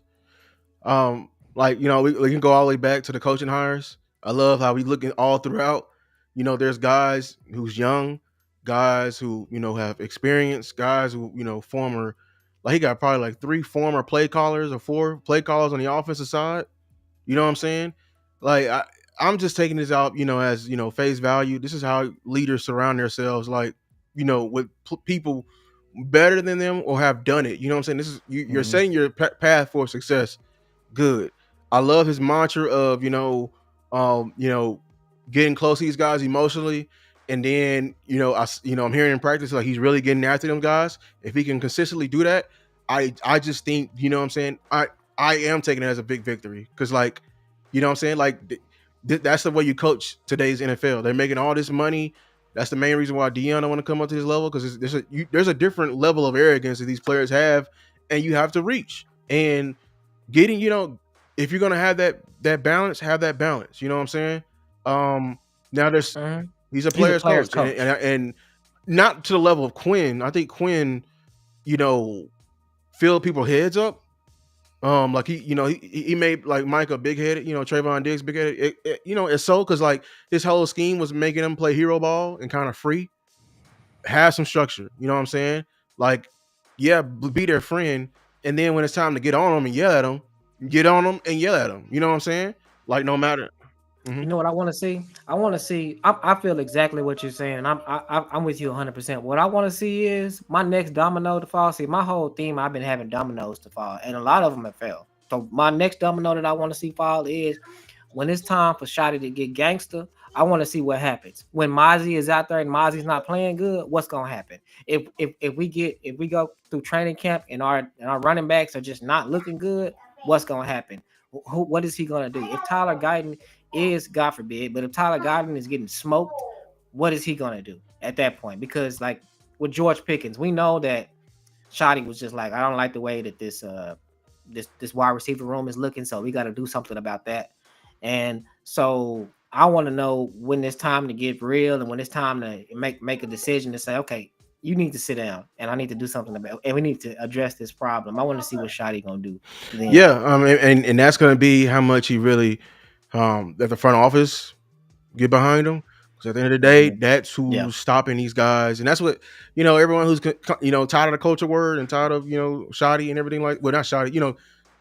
Speaker 4: Like we can go all the way back to the coaching hires. I love how we looking all throughout. There's guys who's young, guys who have experience, guys who former. Like he got probably like three former play callers or four play callers on the offensive side. You know what I'm saying? Like I'm just taking this out, as face value. This is how leaders surround themselves, like with people better than them or have done it. You know what I'm saying? This is you're
Speaker 3: Hmm.
Speaker 4: setting your path for success. Good. I love his mantra of getting close to these guys emotionally, and then I'm hearing in practice like he's really getting after them guys. If he can consistently do that, I just think what I'm saying. I am taking it as a big victory because like what I'm saying, like that's the way you coach today's NFL. They're making all this money. That's the main reason why Dion don't want to come up to this level because there's a different level of arrogance that these players have, and you have to reach and getting if you're gonna have that balance, have that balance. You know what I'm saying? Now there's
Speaker 1: Mhm.
Speaker 4: he's a
Speaker 1: He's a
Speaker 4: player's
Speaker 1: player's
Speaker 4: coach, and
Speaker 1: coach.
Speaker 4: not to the level of Quinn. I think Quinn, you know, filled people's heads up. Like he made like Micah big headed, Trayvon Diggs big headed. It's so because like his whole scheme was making him play hero ball and kind of free, have some structure. You know what I'm saying? Like, yeah, be their friend, and then when it's time to get on them and yell at them, get on them and yell at them. You know what I'm saying? Like, no matter. Hmm.
Speaker 1: You know what I want to see? I want to see. I feel exactly what you're saying, and I'm with you 100%. What I want to see is my next domino to fall. See, my whole theme, I've been having dominoes to fall, and a lot of them have failed. So my next domino that I want to see fall is when it's time for Shotty to get gangster. I want to see what happens when Mozzie is out there and Mozzie's not playing good. What's gonna happen if we go through training camp and our running backs are just not looking good? What's gonna happen? What is he gonna do if Tyler Guyton is, God forbid, but if Tyler Guyton is getting smoked, what is he gonna do at that point? Because like with George Pickens, we know that Shotty was just like, I don't like the way that this wide receiver room is looking, so we got to do something about that. And so I want to know when it's time to get real and when it's time to make a decision to say, okay, you need to sit down and I need to do something about it, and we need to address this problem. I want to see what Shotty gonna do then.
Speaker 4: Yeah, and that's going to be how much he really that the front office get behind him. Because at the end of the day,
Speaker 1: Mhm.
Speaker 4: that's
Speaker 1: Yeah,
Speaker 4: who's stopping these guys, and that's what everyone who's tired of the culture word and tired of shoddy and everything like well not shoddy,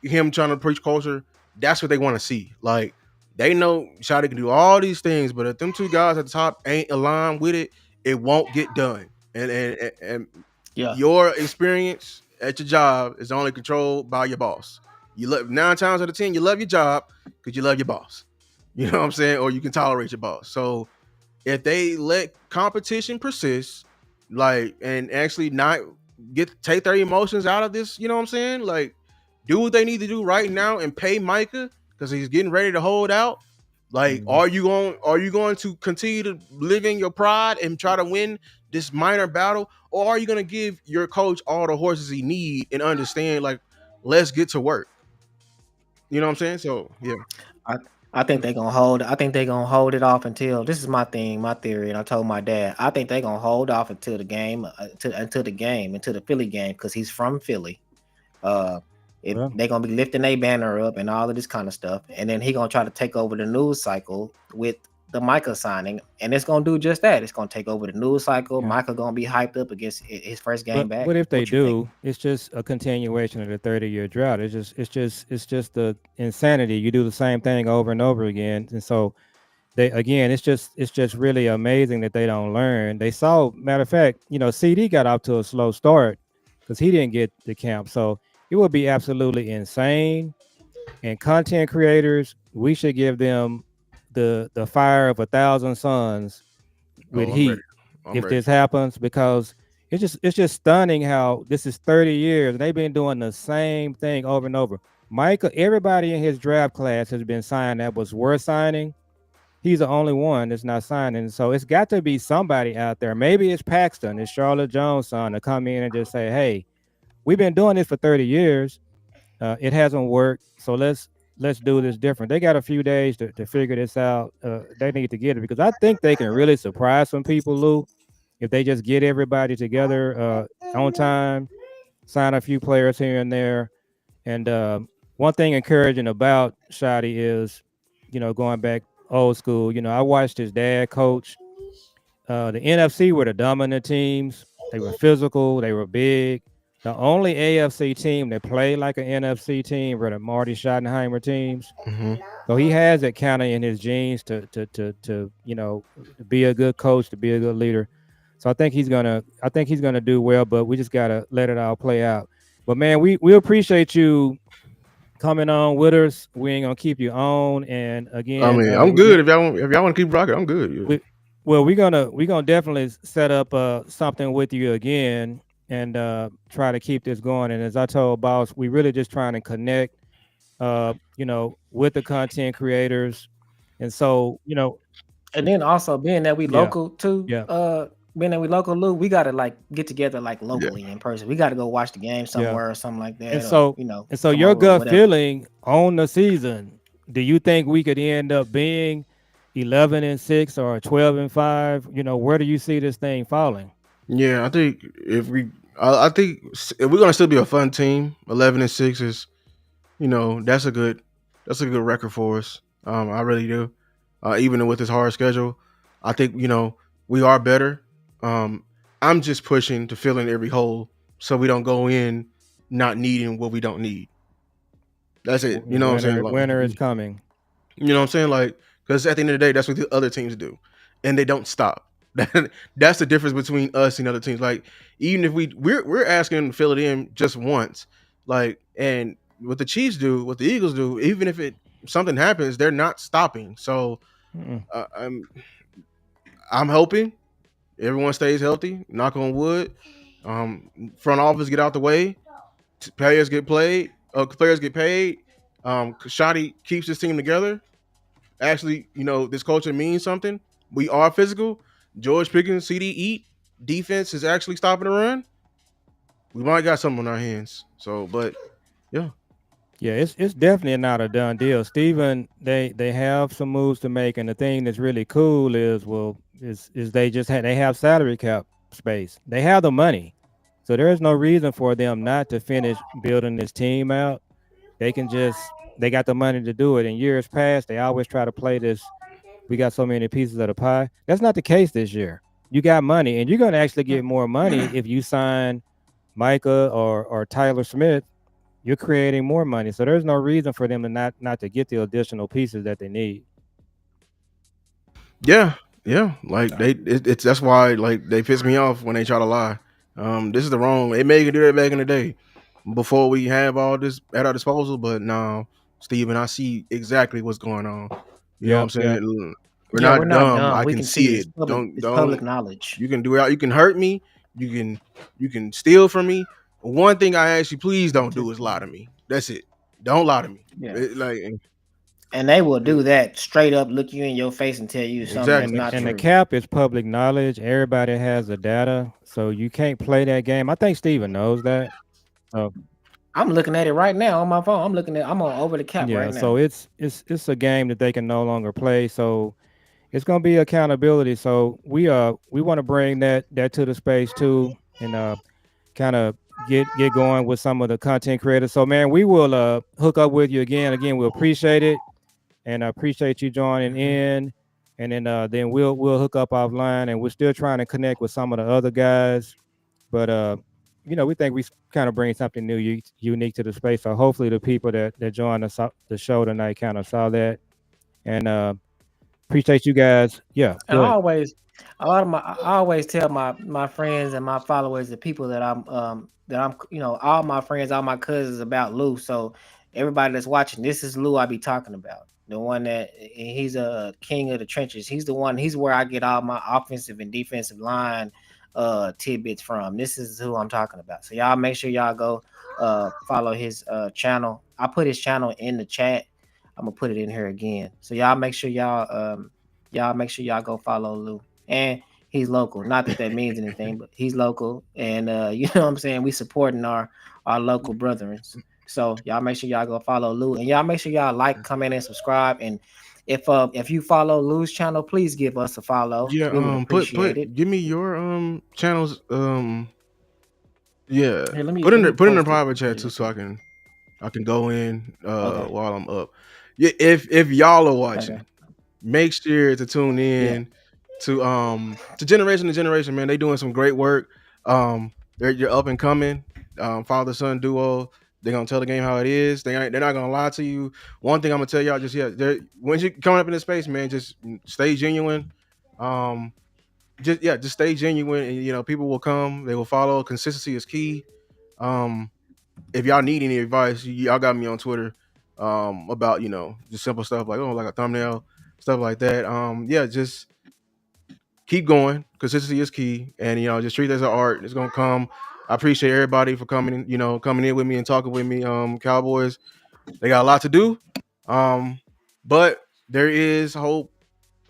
Speaker 4: him trying to preach culture. That's what they want to see. Like they know Shoddy can do all these things, but if them two guys at the top ain't aligned with it, it won't get done. And
Speaker 1: yeah.
Speaker 4: your experience at your job is only controlled by your boss. You love 9 times out of 10, you love your job because you love your boss. You know what I'm saying? Or you can tolerate your boss. So if they let competition persist, like and actually not take their emotions out of this, you know what I'm saying? Like do what they need to do right now and pay Micah because he's getting ready to hold out. Like,
Speaker 3: Mhm.
Speaker 4: are you going to continue to live in your pride and try to win this minor battle, or are you going to give your coach all the horses he need and understand like let's get to work? You know what I'm saying? So yeah.
Speaker 1: I I think they're gonna hold. I think they're gonna hold it off until this is my thing, my theory, and I told my dad. I think they're gonna hold off until the game, until the Philly game, because he's from Philly. Uh, if
Speaker 3: Well,
Speaker 1: they're gonna be lifting a banner up and all of this kind of stuff, and then he gonna try to take over the news cycle with the Micah signing, and it's gonna do just that. It's gonna take over the news cycle.
Speaker 3: yeah.
Speaker 1: Micah gonna be hyped up against his first game
Speaker 3: But
Speaker 1: back.
Speaker 3: what if they
Speaker 1: What you think?
Speaker 3: do? It's just a continuation of the 30-year drought. It's just the insanity. You do the same thing over and over again, and so they again. It's just really amazing that they don't learn. They saw, matter of fact, CD got off to a slow start because he didn't get the camp. So it would be absolutely insane. And content creators, we should give them the fire of 1,000 suns with
Speaker 4: Oh, I'm ready.
Speaker 3: heat
Speaker 4: I'm
Speaker 3: if
Speaker 4: ready.
Speaker 3: this happens because it's just stunning how this is 30 years and they've been doing the same thing over and over. Michael, everybody in his draft class has been signed that was worth signing. He's the only one that's not signing. So it's got to be somebody out there. Maybe it's Paxton, it's Charlotte Jones' son to come in and just say, hey, we've been doing this for 30 years. It hasn't worked. So let's do this different. They got a few days to figure this out. They need to get it because I think they can really surprise some people, Lou, if they just get everybody together on time, sign a few players here and there. And one thing encouraging about Shotty is, going back old school, I watched his dad coach. The NFC were the dominant teams. They were physical, they were big. The only AFC team that played like an NFC team were the Marty Schottenheimer teams.
Speaker 4: Hmm.
Speaker 3: So he has it kind of in his genes to be a good coach, to be a good leader. So I think he's gonna do well, but we just gotta let it all play out. But man, we appreciate you coming on with us. We ain't gonna keep you on. And
Speaker 4: I
Speaker 3: again,
Speaker 4: mean, I'm good if y'all want to keep rocking. I'm good. Yeah.
Speaker 3: we well we're gonna definitely set up something with you again and try to keep this going. And as I told boss, we really just trying to connect with the content creators. And so,
Speaker 1: And then also being that we
Speaker 3: yeah,
Speaker 1: local too,
Speaker 3: yeah,
Speaker 1: being that we local, Lou, we gotta like get together like
Speaker 4: Yeah.
Speaker 1: locally in person. We gotta go watch the game
Speaker 3: yeah.
Speaker 1: somewhere or something like
Speaker 3: And
Speaker 1: that, or
Speaker 3: so
Speaker 1: come
Speaker 3: your
Speaker 1: over or
Speaker 3: gut
Speaker 1: whatever.
Speaker 3: feeling on the season, do you think we could end up being 11-6 or 12-5? Where do you see this thing falling?
Speaker 4: Yeah, I think I think if we're gonna still be a fun team. 11-6 is, that's a good record for us. I really do. Even with this hard schedule, I think we are better. Um, I'm just pushing to fill in every hole so we don't go in not needing what we don't need. That's it. You know what I'm saying? Like,
Speaker 3: Winter is coming.
Speaker 4: you know what I'm saying? Like because at the end of the day, that's what the other teams do, and they don't stop. That's the difference between us and other teams. Like even if we're asking them to fill it in just once, like and what the Chiefs do, what the Eagles do, even if it something happens, they're not stopping. So
Speaker 3: Mm-mm.
Speaker 4: uh, I'm I'm hoping everyone stays healthy. Knock on wood. Front office get out the way. Players get played. Players get paid. Shotty keeps his team together. Actually, this culture means something. We are physical. George Pickens, CD eat. Defense is actually stopping the run. We might got something on our hands. So, but yeah,
Speaker 3: Yeah, it's definitely not a done deal. Steven, they have some moves to make, and the thing that's really cool is they just they have salary cap space. They have the money. So there is no reason for them not to finish building this team out. They got the money to do it. In years past, they always try to play this. We got so many pieces of the pie. That's not the case this year. You got money, and you're going to actually get more money if you sign Micah or Tyler Smith. You're creating more money. So there's no reason for them to not to get the additional pieces that they need.
Speaker 4: yeah, yeah. Like it's that's why like they piss me off when they try to lie. This is the wrong. They may do that back in the day, before we have all this at our disposal. But now, Steven, I see exactly what's going on. You know what I'm
Speaker 3: Yep, yep.
Speaker 4: saying? We're
Speaker 1: Yeah, we're
Speaker 4: not
Speaker 1: not
Speaker 4: dumb.
Speaker 1: dumb.
Speaker 4: I
Speaker 1: We
Speaker 4: can
Speaker 1: can see
Speaker 4: see
Speaker 1: it.
Speaker 4: it.
Speaker 1: It's public
Speaker 4: Don't.
Speaker 1: knowledge.
Speaker 4: You can do it. You can hurt me. You can steal from me. One thing I ask you, please don't do is lie to me. That's it. Don't lie to me.
Speaker 1: Yeah.
Speaker 4: Like
Speaker 1: And they will do that straight up, look you in your face and tell you something that's
Speaker 3: And
Speaker 4: exactly.
Speaker 1: not
Speaker 3: the
Speaker 1: true.
Speaker 3: cap is public knowledge. Everybody has the data, so you can't play that game. I think Steven knows that. So
Speaker 1: I'm looking at it right now on my phone. I'm on over the cap
Speaker 3: yeah,
Speaker 1: right
Speaker 3: so
Speaker 1: now.
Speaker 3: it's a game that they can no longer play. So it's gonna be accountability. So we want to bring that to the space too, and kind of get going with some of the content creators. So man, we will hook up with you again. Again, we appreciate it, and I appreciate you joining in. And then we'll hook up offline, and we're still trying to connect with some of the other guys. But we think we kind of bring something new, unique to the space. So hopefully the people that joined the show tonight kind of saw that, and appreciate you guys. Yeah,
Speaker 1: And
Speaker 3: go ahead.
Speaker 1: I always tell my friends and my followers, the people that I'm all my friends, all my cousins about Lou. So everybody that's watching, this is Lou I be talking about. The one that he's a king of the trenches. He's where I get all my offensive and defensive line tidbits from. This is who I'm talking about. So y'all make sure y'all go follow his channel. I put his channel in the chat. I'm gonna put it in here again. So y'all make sure y'all go follow Lou. And he's local. Not that that means anything, but he's local. And you know what I'm saying? We supporting our local brethrens. So y'all make sure y'all go follow Lou. And y'all make sure y'all like, comment, and subscribe. And if you follow Lou's channel, please give us a follow.
Speaker 4: Yeah.
Speaker 1: We would appreciate it.
Speaker 4: Give me your channels. Yeah.
Speaker 1: Here,
Speaker 4: Put
Speaker 1: let me
Speaker 4: in the
Speaker 1: post it.
Speaker 4: private
Speaker 1: Put
Speaker 4: chat
Speaker 1: it
Speaker 4: too,
Speaker 1: up
Speaker 4: so
Speaker 1: here.
Speaker 4: I can go in
Speaker 1: Okay.
Speaker 4: while I'm up. Yeah. If y'all are
Speaker 1: Okay.
Speaker 4: watching, make sure to tune
Speaker 1: Yeah.
Speaker 4: in to Generation to Generation, man. They doing some great work. You're up and coming. Father son duo. They're gonna tell the game how it is. They're not gonna lie to you. One thing I'm gonna tell y'all, just when you coming up in this space, man, just stay genuine. Um, just stay genuine, and people will come. They will follow. Consistency is key. Um, if y'all need any advice, y'all got me on Twitter. About just simple stuff like like a thumbnail, stuff like that. Yeah, just keep going. Consistency is key, and just treat it as an art. It's gonna come. I appreciate everybody for coming in, coming in with me and talking with me. Cowboys, they got a lot to do. But there is hope.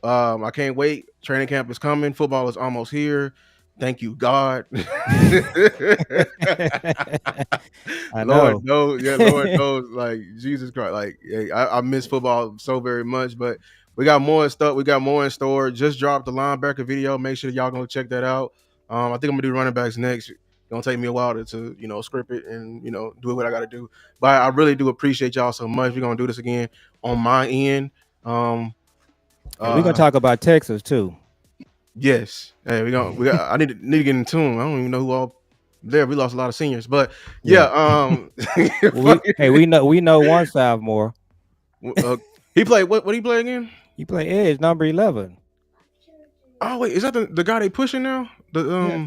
Speaker 4: I can't wait. Training camp is coming. Football is almost here. Thank you, God.
Speaker 3: I
Speaker 4: Lord
Speaker 3: know.
Speaker 4: knows, yeah, Lord knows, like Jesus Christ, like I miss football so very much, but we got more stuff. We got more in store. Just dropped the linebacker video. Make sure y'all go check that out. I think I'm gonna do running backs next. It's gonna take me a while to script it and do what I got to do. But I really do appreciate y'all so much. We're gonna do this again on my end. Um,
Speaker 3: And we're gonna
Speaker 4: uh,
Speaker 3: talk about Texas too.
Speaker 4: yes. Hey, we got. I need to get in tune. I don't even know who all there. We lost a lot of seniors, but yeah.
Speaker 3: Yeah. Well, we know one sophomore.
Speaker 4: he played what? What he play again?
Speaker 3: He play edge number 11.
Speaker 4: Oh wait, is that the guy they pushing now?
Speaker 1: Yeah,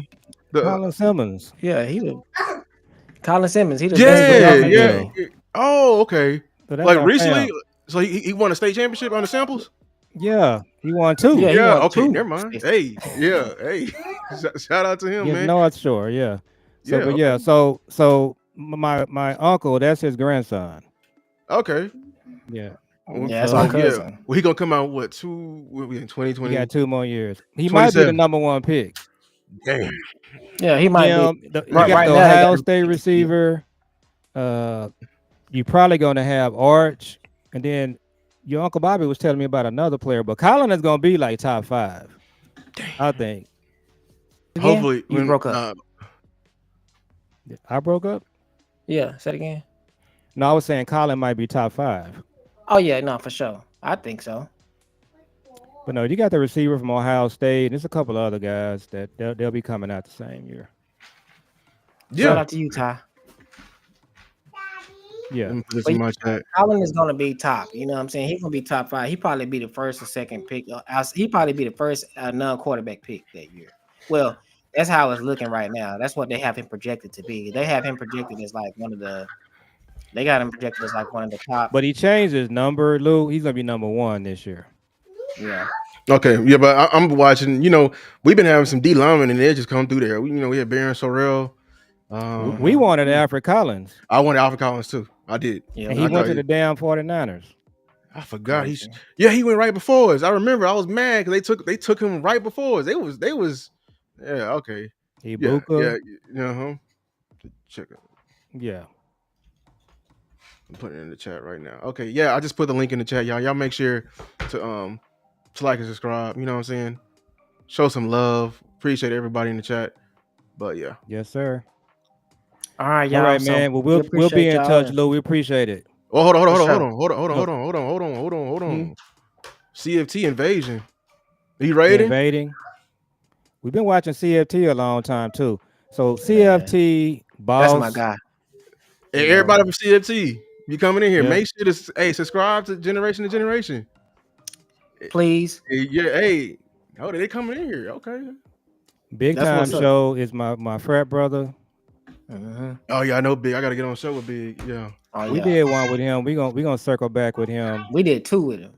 Speaker 4: The
Speaker 3: Colin Simmons.
Speaker 1: yeah. He the Colin Simmons. He the
Speaker 3: Yeah, he
Speaker 1: best
Speaker 3: go
Speaker 1: free
Speaker 3: to
Speaker 4: yeah,
Speaker 1: agent this
Speaker 4: yeah.
Speaker 3: Mobile.
Speaker 1: year.
Speaker 4: Oh, okay.
Speaker 3: So that's
Speaker 4: Like
Speaker 3: our
Speaker 4: recently,
Speaker 3: fam.
Speaker 4: so he won a state championship on the samples.
Speaker 3: Yeah, he won
Speaker 1: Yeah,
Speaker 3: 2
Speaker 1: he
Speaker 4: Yeah.
Speaker 1: won
Speaker 4: Okay.
Speaker 1: two
Speaker 4: Never mind.
Speaker 1: states.
Speaker 4: Hey. Yeah. Hey. Shout out to him,
Speaker 3: against
Speaker 4: man.
Speaker 3: North Shore. Yeah. So,
Speaker 4: Yeah.
Speaker 3: but yeah,
Speaker 4: Okay.
Speaker 3: so my uncle, that's his grandson.
Speaker 4: Okay.
Speaker 3: Yeah.
Speaker 1: Yeah, that's our
Speaker 3: So
Speaker 4: Yeah.
Speaker 1: cousin.
Speaker 4: Well, he gonna come out what two? We in
Speaker 3: he got
Speaker 4: 2020,
Speaker 3: 2 more years. He might be the
Speaker 4: 27.
Speaker 3: number 1 pick.
Speaker 4: Damn.
Speaker 1: Yeah, he might be.
Speaker 3: Him, you
Speaker 1: Right,
Speaker 3: got
Speaker 1: right
Speaker 3: the
Speaker 1: now they got
Speaker 3: Ohio
Speaker 1: him
Speaker 3: State
Speaker 1: picked to be.
Speaker 3: receiver. You probably gonna have Arch, and then your Uncle Bobby was telling me about another player, but Colin is gonna be like top 5, I think.
Speaker 1: Again,
Speaker 4: Hopefully,
Speaker 1: you
Speaker 4: when
Speaker 1: broke up.
Speaker 3: I broke up.
Speaker 1: Yeah, say it again.
Speaker 3: No, I was saying Colin might be top 5.
Speaker 1: Oh yeah, no, for sure. I think so.
Speaker 3: But no, you got the receiver from Ohio State. There's a couple of other guys that they'll be coming out the same year.
Speaker 1: Shout
Speaker 4: yeah.
Speaker 1: out to you, Ty.
Speaker 3: Yeah.
Speaker 4: Let me put this
Speaker 1: But
Speaker 4: in
Speaker 1: yeah,
Speaker 4: my chat.
Speaker 1: Colin is gonna be top. You know what I'm saying? He's gonna be top 5. He probably be the first or second pick. He probably be the first non-quarterback pick that year. Well, that's how it's looking right now. That's what they have him projected to be. They have him projected as like one of the. They got him projected as like one of the top.
Speaker 3: But he changed his number, Lou. He's gonna be number 1 this year.
Speaker 1: Yeah.
Speaker 4: Okay. Yeah, but I'm watching. We've been having some D linemen and they just come through there. We had Baron Sorrell.
Speaker 3: We wanted
Speaker 1: Mhm.
Speaker 3: Alfred Collins,
Speaker 4: I wanted Alfred Collins too. I did.
Speaker 1: Yeah,
Speaker 3: and
Speaker 1: we
Speaker 3: he
Speaker 4: I
Speaker 3: went
Speaker 4: got
Speaker 3: to
Speaker 1: did.
Speaker 3: the
Speaker 4: you.
Speaker 3: damn 49ers.
Speaker 4: I forgot
Speaker 1: Crazy.
Speaker 4: he went right before us. I remember I was mad because they took him right before us. They was yeah, okay. Yeah,
Speaker 3: Ibuka.
Speaker 4: yeah, yeah, check it.
Speaker 3: Yeah.
Speaker 4: I'm putting it in the chat right now. Okay, yeah, I just put the link in the chat, y'all. Y'all make sure to like and subscribe. You know what I'm saying? Show some love. Appreciate everybody in the chat. But yeah.
Speaker 3: Yes, sir.
Speaker 1: All right,
Speaker 3: All
Speaker 1: y'all.
Speaker 3: right,
Speaker 1: So
Speaker 3: man. Well,
Speaker 1: we
Speaker 3: we'll be
Speaker 1: appreciate
Speaker 3: in
Speaker 1: y'all
Speaker 3: touch,
Speaker 1: and
Speaker 3: Lou. We appreciate it.
Speaker 4: Oh, hold on,
Speaker 1: for
Speaker 4: hold on, hold
Speaker 1: sure.
Speaker 4: on, hold on, hold on,
Speaker 3: Oh,
Speaker 4: hold on, hold on, hold on, hold
Speaker 3: hmm?
Speaker 4: on. CFT invasion. Are you
Speaker 3: The
Speaker 4: raiding?
Speaker 3: invading. We've been watching CFT a long time too. So
Speaker 1: Man,
Speaker 3: CFT
Speaker 1: that's my
Speaker 3: boss,
Speaker 1: guy.
Speaker 4: Hey,
Speaker 1: You know,
Speaker 4: everybody from CFT, you coming in here?
Speaker 3: yeah,
Speaker 4: Make sure subscribe to Generation to Generation.
Speaker 1: please.
Speaker 4: Hey, yeah, hey, oh, they coming in here? Okay.
Speaker 3: big
Speaker 1: That's
Speaker 3: time
Speaker 1: what's up.
Speaker 3: show is my frat brother.
Speaker 4: Oh yeah, I know Big. I gotta get on the show with Big. Yeah.
Speaker 1: Oh
Speaker 3: We
Speaker 1: yeah,
Speaker 3: did one with him. We gonna circle back with him.
Speaker 1: we did 2 with him.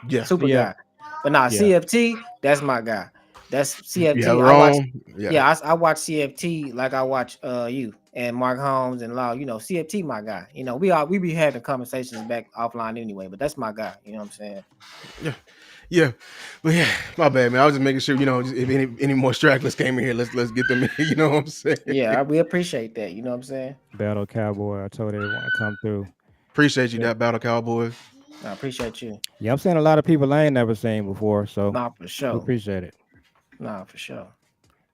Speaker 4: Yeah.
Speaker 1: Super
Speaker 3: Yeah,
Speaker 1: guy. But nah,
Speaker 3: yeah.
Speaker 1: CFT, that's my guy. That's
Speaker 4: Yeah,
Speaker 1: CFT. I watch.
Speaker 4: wrong. Yeah.
Speaker 1: Yeah, I watch CFT like I watch you and Mark Holmes and Law. You know, CFT my guy. You know, we be having conversations back offline anyway, but that's my guy. You know what I'm saying?
Speaker 4: Yeah. Yeah. But yeah, my bad, man. I was just making sure, if any more stragglers came in here, let's get them in. You know what I'm saying?
Speaker 1: Yeah, we appreciate that. You know what I'm saying?
Speaker 3: Battle Cowboy. I told everyone to come through.
Speaker 4: Appreciate you,
Speaker 3: Yeah,
Speaker 4: that battle cowboy.
Speaker 1: I appreciate you.
Speaker 3: yeah. I'm saying a lot of people I ain't never seen before, so
Speaker 1: Nah, for
Speaker 3: we
Speaker 1: sure.
Speaker 3: appreciate it.
Speaker 1: Nah, for sure.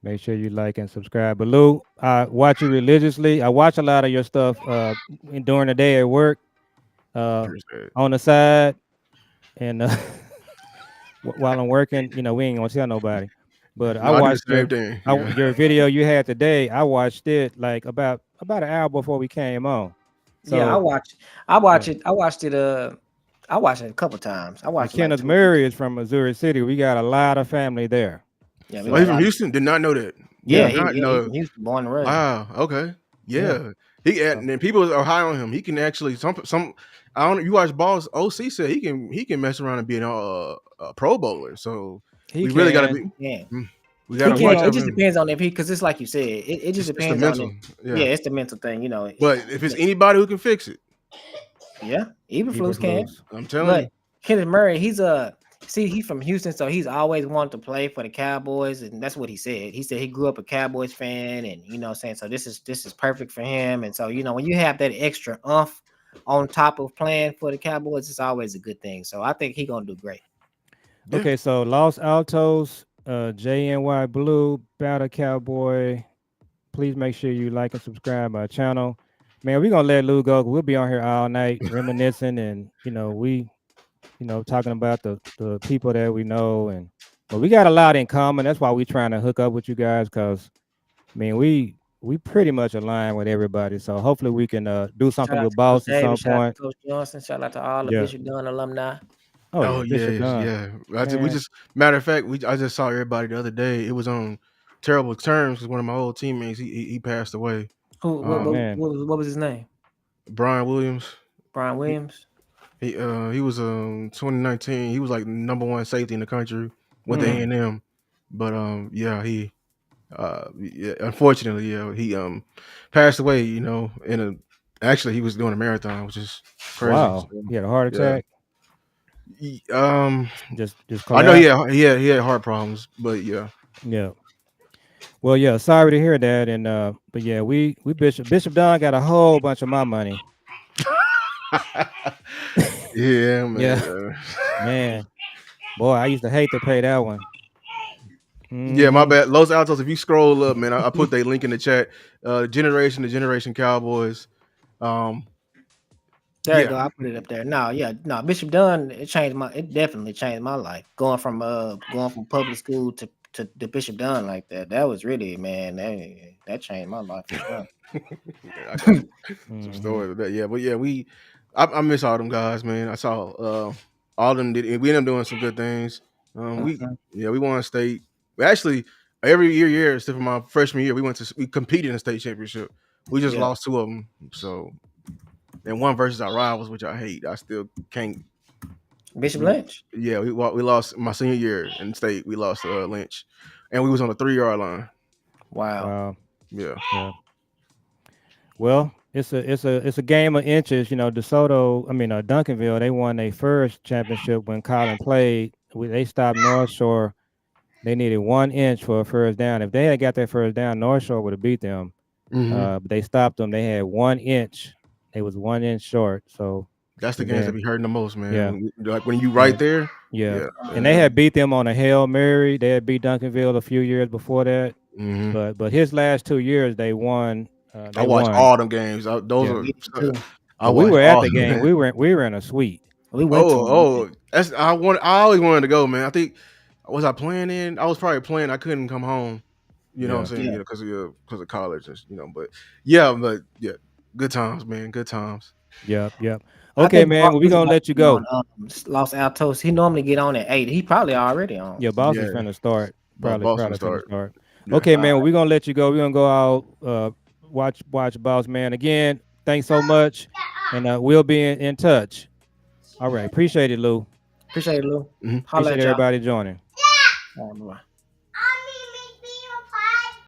Speaker 3: Make sure you like and subscribe. But Lou, I watch you religiously. I watch a lot of your stuff during the day at work, uh,
Speaker 4: Appreciate it.
Speaker 3: on the side, and while I'm working. We ain't gonna tell nobody. But I
Speaker 4: No, I do the
Speaker 3: watched
Speaker 4: same thing.
Speaker 3: your video you had today. I watched it like about an hour before we came on.
Speaker 1: Yeah,
Speaker 3: So
Speaker 1: I watch
Speaker 3: yeah,
Speaker 1: it. I watched it. I watched it a couple times. I
Speaker 3: and
Speaker 1: watched it like
Speaker 3: Kenneth
Speaker 1: 2 or 3
Speaker 3: Murray is
Speaker 1: times.
Speaker 3: from Missouri City. We got a lot of family there.
Speaker 1: Yeah, we
Speaker 4: Oh,
Speaker 1: got
Speaker 4: he's
Speaker 1: a
Speaker 3: So
Speaker 4: from
Speaker 1: lot of.
Speaker 4: Houston? Did not know that.
Speaker 1: Yeah,
Speaker 4: Did
Speaker 3: yeah,
Speaker 4: not
Speaker 1: he
Speaker 4: know.
Speaker 1: from Houston, born and raised.
Speaker 4: Wow. Okay.
Speaker 1: Yeah.
Speaker 4: Yeah.
Speaker 3: so
Speaker 4: And people are high on him. He can actually some. I don't. You watch balls. OC said he can mess around and be a Pro Bowler. So
Speaker 3: he
Speaker 4: we really got to
Speaker 3: can.
Speaker 4: be.
Speaker 1: Yeah.
Speaker 4: We got
Speaker 1: He
Speaker 4: to
Speaker 3: But you
Speaker 1: can.
Speaker 4: watch
Speaker 3: know,
Speaker 1: It
Speaker 4: out for
Speaker 1: just
Speaker 4: him.
Speaker 1: depends on if he, because it's like you said, it just
Speaker 4: It's the
Speaker 1: depends on if.
Speaker 4: mental.
Speaker 1: Yeah,
Speaker 4: Yeah.
Speaker 1: it's the mental thing.
Speaker 4: But if it's anybody who can fix it,
Speaker 1: Yeah, even Flus can.
Speaker 3: Eberflus.
Speaker 4: I'm telling
Speaker 1: But
Speaker 4: you.
Speaker 1: Kenneth Murray, he's from Houston, so he's always wanted to play for the Cowboys, and that's what he said. He said he grew up a Cowboys fan, and saying so this is perfect for him. And so when you have that extra on top of playing for the Cowboys, it's always a good thing. So I think he's gonna do great.
Speaker 4: Yeah.
Speaker 3: Okay, so Los Altos, JNY Blue, Battle Cowboy. Please make sure you like and subscribe our channel. Man, we're gonna let Lou go. We'll be on here all night reminiscing and talking about the people that we know, and but we got a lot in common. That's why we trying to hook up with you guys, because we pretty much align with everybody. So hopefully we can do
Speaker 1: Shout
Speaker 3: something
Speaker 1: out
Speaker 3: with
Speaker 1: to Coach
Speaker 3: Boss at
Speaker 1: Davis,
Speaker 3: some
Speaker 1: shout out to
Speaker 3: point.
Speaker 1: Coach Johnson, shout out to all the
Speaker 3: Yeah.
Speaker 1: Bishop Dunn alumni.
Speaker 3: Oh
Speaker 4: Oh
Speaker 3: yeah, Bishop
Speaker 4: yes,
Speaker 3: Dunn.
Speaker 4: yeah. We
Speaker 3: Man.
Speaker 4: just matter of fact, I just saw everybody the other day. It was on terrible terms because one of my old teammates he passed away.
Speaker 1: Who?
Speaker 3: Oh man.
Speaker 1: What was his name?
Speaker 4: Brian Williams.
Speaker 1: Brian
Speaker 4: He
Speaker 1: Williams.
Speaker 4: he was 2019. He was like number one safety in the country with the
Speaker 3: Mm.
Speaker 4: A&M. But yeah, he yeah, unfortunately, yeah, he passed away, in a actually he was doing a marathon, which is crazy.
Speaker 3: Wow.
Speaker 4: So,
Speaker 3: He had a heart
Speaker 4: yeah.
Speaker 3: attack.
Speaker 4: He- um
Speaker 3: Just
Speaker 4: I know
Speaker 3: collapsed.
Speaker 4: he had heart problems, but yeah.
Speaker 3: Yeah. Well, yeah. Sorry to hear that. And but yeah, we Bishop Dunn got a whole bunch of my money.
Speaker 4: Yeah,
Speaker 3: Yeah.
Speaker 4: man.
Speaker 3: Man. Boy, I used to hate to pay that one.
Speaker 4: Yeah, my
Speaker 3: Hmm.
Speaker 4: bad. Los Altos, if you scroll up, man, I put that link in the chat. Generation to Generation Cowboys. Um,
Speaker 1: There you
Speaker 4: yeah,
Speaker 1: go. I put it up there. No, yeah, no. Bishop Dunn. It definitely changed my life. Going from public school to Bishop Dunn like that. That was really, man. That changed my life for sure.
Speaker 4: I got some
Speaker 3: Hmm.
Speaker 4: stories of that. Yeah, but yeah, I miss all them guys, man. I saw all of them did. We ended up doing some good things.
Speaker 1: Mhm.
Speaker 4: We won state. We actually every year, except for my freshman year, we competed in the state championship. We just
Speaker 1: Yeah,
Speaker 4: lost two of them. So and one versus our rivals, which I hate. I still can't.
Speaker 1: Bishop
Speaker 4: We
Speaker 1: Lynch.
Speaker 4: Yeah, we lost my senior year in state. We lost Lynch, and we was on the 3 yard line.
Speaker 1: Wow.
Speaker 3: Wow.
Speaker 4: Yeah.
Speaker 3: Yeah. Well, it's a game of inches. You know, DeSoto. I mean, Duncanville. They won their first championship when Colin played. They stopped North Shore. They needed 1 inch for a first down. If they had got that first down, North Shore would have beat them.
Speaker 4: Hmm.
Speaker 3: But they stopped them. They had 1 inch. They was 1 inch short. So,
Speaker 4: That's the
Speaker 3: and
Speaker 4: games that
Speaker 3: then
Speaker 4: be hurting the most,
Speaker 3: yeah,
Speaker 4: man. Like when you
Speaker 3: yeah,
Speaker 4: right there.
Speaker 3: yeah.
Speaker 4: Yeah,
Speaker 3: And they
Speaker 4: man.
Speaker 3: had beat them on a Hail Mary. They had beat Duncanville a few years before that.
Speaker 4: Hmm.
Speaker 3: But his last 2 years they won.
Speaker 4: I
Speaker 3: They
Speaker 4: watched
Speaker 3: won.
Speaker 4: all them games. Those
Speaker 3: Yeah.
Speaker 4: are
Speaker 1: Me too.
Speaker 4: I
Speaker 3: Well, we
Speaker 4: watched
Speaker 3: were at
Speaker 4: all.
Speaker 3: the game. We were in a suite.
Speaker 1: We went to him.
Speaker 4: Oh, that's I always wanted to go, man. I think was I playing in? I was probably playing. I couldn't come home. You know what I'm
Speaker 3: Yeah.
Speaker 4: saying?
Speaker 1: Yeah.
Speaker 4: Because of college, but yeah, good times, man. Good times.
Speaker 3: Yep. Yep.
Speaker 1: I
Speaker 3: Okay,
Speaker 1: think
Speaker 3: man. Well, we
Speaker 1: Boss
Speaker 3: gonna
Speaker 1: about
Speaker 3: let
Speaker 1: to
Speaker 3: you
Speaker 1: be on
Speaker 3: go.
Speaker 1: Los Altos. He normally get on at 8. He probably already on.
Speaker 3: Yeah, boss is
Speaker 4: Yeah,
Speaker 3: finna start.
Speaker 4: Boston
Speaker 3: Probably finna
Speaker 4: start.
Speaker 3: start.
Speaker 4: Yeah.
Speaker 3: Okay,
Speaker 1: All
Speaker 3: man. Well,
Speaker 1: right.
Speaker 3: we gonna let you go. We're gonna go out. Watch boss man again. Thanks so much, and we'll be in touch. All right. Appreciate it, Lou.
Speaker 1: Appreciate it, Lou.
Speaker 4: Mhm.
Speaker 1: Holla
Speaker 3: Appreciate
Speaker 1: at y'all.
Speaker 3: everybody joining.
Speaker 1: All right, bye.